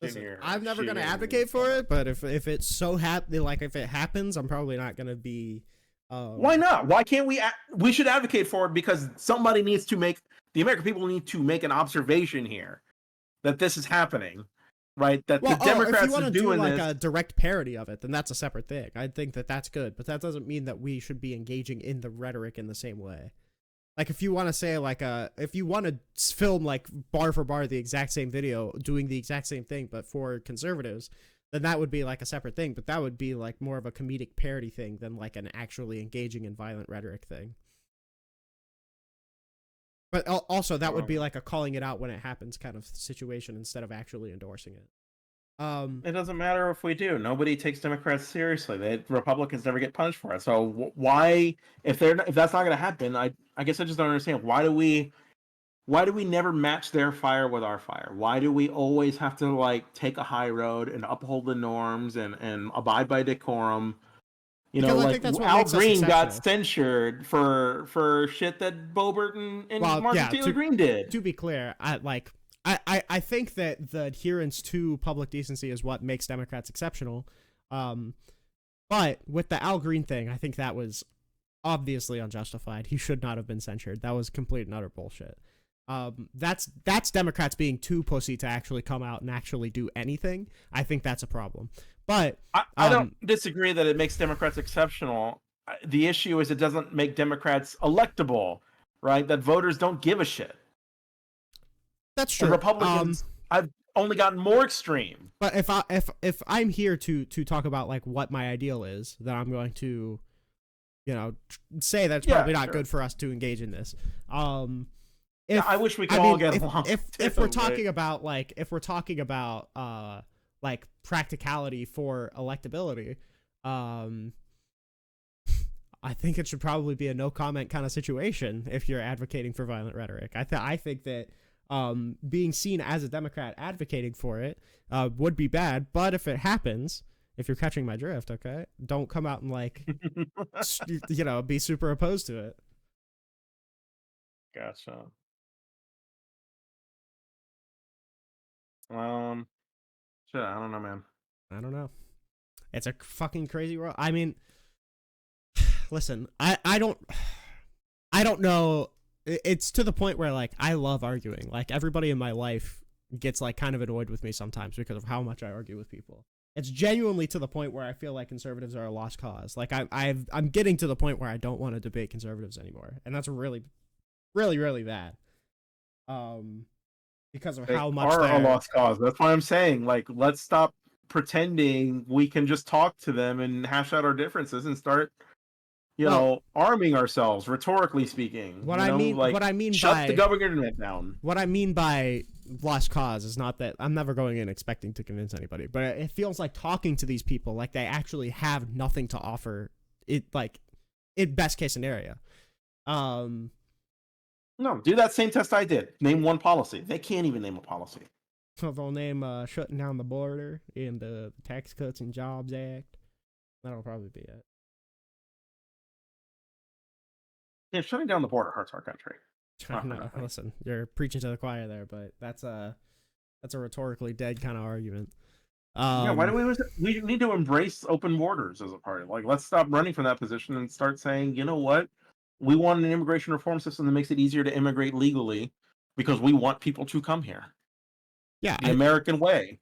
Speaker 1: Listen, I'm never gonna advocate for it, but if it's so if it happens, I'm probably not gonna be.
Speaker 3: Why not? Why can't we? We should advocate for it, because somebody needs to make the American people need to make an observation here that this is happening, right? That the Democrats
Speaker 1: if you
Speaker 3: are doing
Speaker 1: like
Speaker 3: this.
Speaker 1: A direct parody of it, then that's a separate thing. I think that that's good, but that doesn't mean that we should be engaging in the rhetoric in the same way. Like, if you want to say if you want to film like bar for bar the exact same video doing the exact same thing but for conservatives, then that would be like a separate thing, but that would be like more of a comedic parody thing than like an actually engaging in violent rhetoric thing. But also that would be like a calling it out when it happens kind of situation instead of actually endorsing it.
Speaker 3: It doesn't matter if we do. Nobody takes Democrats seriously. Republicans never get punished for it. So why, if that's not going to happen, I guess I just don't understand. Why do we never match their fire with our fire? Why do we always have to like take a high road and uphold the norms and abide by decorum? Like Al Green got censured for shit that Bo Burton and Marjorie Taylor Greene did.
Speaker 1: To be clear, I think that the adherence to public decency is what makes Democrats exceptional. But with the Al Green thing, I think that was obviously unjustified. He should not have been censured. That was complete and utter bullshit. That's Democrats being too pussy to actually come out and actually do anything. I think that's a problem. But
Speaker 3: I don't disagree that it makes Democrats exceptional. The issue is it doesn't make Democrats electable, right? That voters don't give a shit.
Speaker 1: That's true.
Speaker 3: And Republicans, I've only gotten more extreme.
Speaker 1: But if I'm here to talk about like what my ideal is, then I'm going to, say that's probably not good for us to engage in this.
Speaker 3: I wish we could all get along.
Speaker 1: If we're talking about like practicality for electability, I think it should probably be a no comment kind of situation if you're advocating for violent rhetoric. I think that being seen as a Democrat advocating for it would be bad, but if it happens, if you're catching my drift, okay, don't come out and like be super opposed to it.
Speaker 3: Gotcha. Shit, I don't know, man.
Speaker 1: I don't know. It's a fucking crazy world. I mean, listen, I don't know. It's to the point where like I love arguing. Like everybody in my life gets like kind of annoyed with me sometimes because of how much I argue with people. It's genuinely to the point where I feel like conservatives are a lost cause. Like I'm getting to the point where I don't want to debate conservatives anymore, and that's really, really, really bad. because of
Speaker 3: They
Speaker 1: how much
Speaker 3: are a
Speaker 1: they're
Speaker 3: lost cause. That's why I'm saying, like, let's stop pretending we can just talk to them and hash out our differences and start, arming ourselves, rhetorically speaking.
Speaker 1: what I mean
Speaker 3: Shut the government down.
Speaker 1: what I mean by lost cause is not that I'm never going in expecting to convince anybody, but it feels like talking to these people like they actually have nothing to offer. It like in best case scenario.
Speaker 3: No, do that same test I did. Name one policy. They can't even name a policy.
Speaker 1: So they'll name shutting down the border and the Tax Cuts and Jobs Act. That'll probably be it.
Speaker 3: Yeah, shutting down the border hurts our country.
Speaker 1: No, listen, you're preaching to the choir there, but that's a rhetorically dead kind of argument.
Speaker 3: Why do we need to embrace open borders as a party? Like, let's stop running from that position and start saying, you know what? We want an immigration reform system that makes it easier to immigrate legally because we want people to come here.
Speaker 1: Yeah,
Speaker 3: the American way.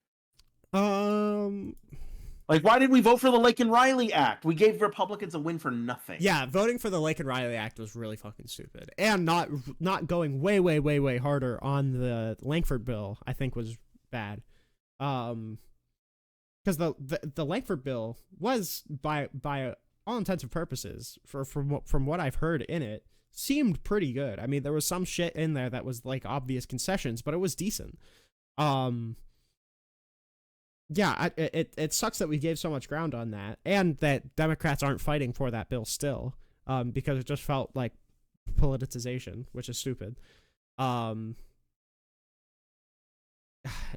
Speaker 3: Like, why did we vote for the Laken Riley Act? We gave Republicans a win for nothing.
Speaker 1: Yeah, voting for the Laken Riley Act was really fucking stupid, and not going way harder on the Langford bill, I think, was bad. Because the Langford bill was by all intents and purposes, from what I've heard in it, seemed pretty good. I mean, there was some shit in there that was like obvious concessions, but it was decent. Yeah, it sucks that we gave so much ground on that, and that Democrats aren't fighting for that bill still, because it just felt like politicization, which is stupid.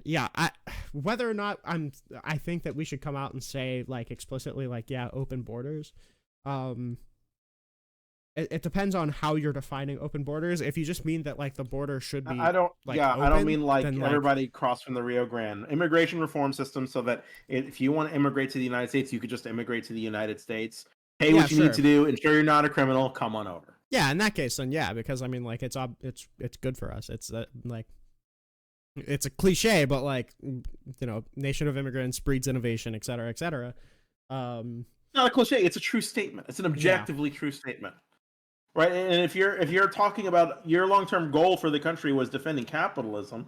Speaker 1: Yeah, whether or not I think that we should come out and say, like, explicitly, like, yeah, open borders. It depends on how you're defining open borders. If you just mean that, like, the border should be,
Speaker 3: I don't mean like
Speaker 1: then,
Speaker 3: everybody cross from the Rio Grande. Immigration reform system so that if you want to immigrate to the United States, you could just immigrate to the United States, pay what you need to do, ensure you're not a criminal, come on over.
Speaker 1: Yeah, in that case, then yeah, because I mean, like, it's good for us. It's like, it's a cliche, but, like, nation of immigrants breeds innovation, et cetera, et cetera.
Speaker 3: Not a cliche. It's a true statement. It's an objectively true statement. Right, and if you're talking about your long-term goal for the country was defending capitalism,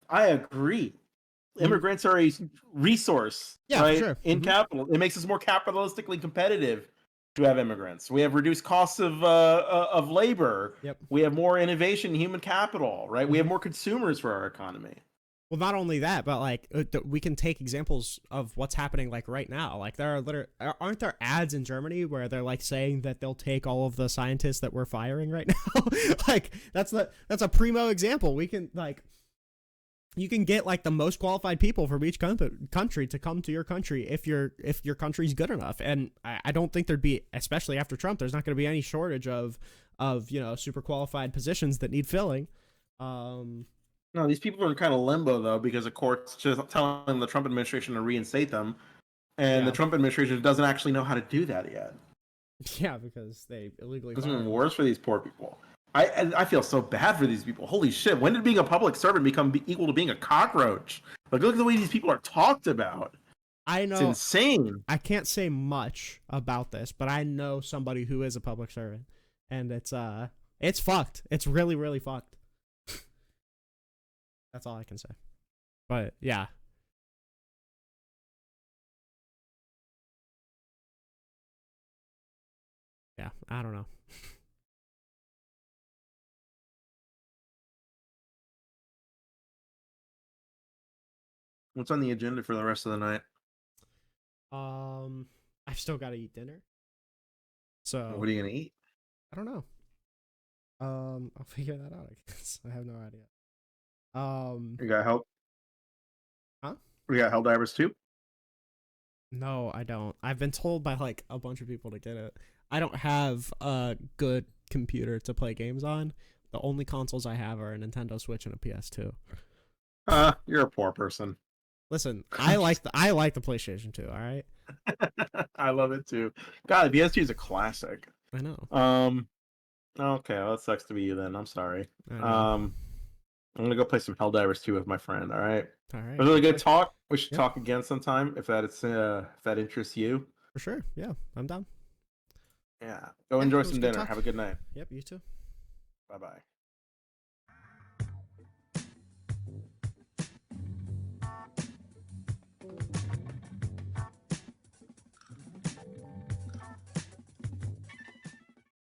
Speaker 3: I agree. Immigrants are a resource, right?
Speaker 1: For sure.
Speaker 3: In capital, it makes us more capitalistically competitive to have immigrants. We have reduced costs of labor.
Speaker 1: Yep.
Speaker 3: We have more innovation, in human capital, right? We have more consumers for our economy.
Speaker 1: Well, not only that, but like we can take examples of what's happening like right now. Like aren't there ads in Germany where they're like saying that they'll take all of the scientists that we're firing right now? Like that's a primo example. We can you can get like the most qualified people from each country to come to your country if your country's good enough. And I don't think there'd be, especially after Trump, there's not going to be any shortage of super qualified positions that need filling.
Speaker 3: No, these people are in kind of limbo, though, because the court's just telling the Trump administration to reinstate them, and the Trump administration doesn't actually know how to do that yet.
Speaker 1: Yeah, because they illegally.
Speaker 3: It's even worse for these poor people. I feel so bad for these people. Holy shit! When did being a public servant become equal to being a cockroach? Like, look at the way these people are talked about.
Speaker 1: I know.
Speaker 3: It's insane.
Speaker 1: I can't say much about this, but I know somebody who is a public servant, and it's fucked. It's really, really fucked. That's all I can say. But yeah. Yeah, I don't know.
Speaker 3: What's on the agenda for the rest of the night?
Speaker 1: I've still got to eat dinner. So
Speaker 3: what are you gonna eat?
Speaker 1: I don't know. I'll figure that out, I guess. I have no idea.
Speaker 3: You got help?
Speaker 1: Huh?
Speaker 3: We got Helldivers too?
Speaker 1: No, I don't. I've been told by like a bunch of people to get it. I don't have a good computer to play games on. The only consoles I have are a Nintendo Switch and a PS2.
Speaker 3: You're a poor person.
Speaker 1: Listen, I like the PlayStation 2, all right?
Speaker 3: I love it too. God, the PS2 is a classic.
Speaker 1: I know.
Speaker 3: Okay, well, that sucks to be you then. I'm sorry. I'm gonna go play some Helldivers 2 with my friend. All right.
Speaker 1: All right.
Speaker 3: It was really good talk. We should talk again sometime if that interests you.
Speaker 1: For sure. Yeah, I'm down.
Speaker 3: Yeah. Go enjoy some dinner. Have a good night.
Speaker 1: Yep. You too.
Speaker 3: Bye bye.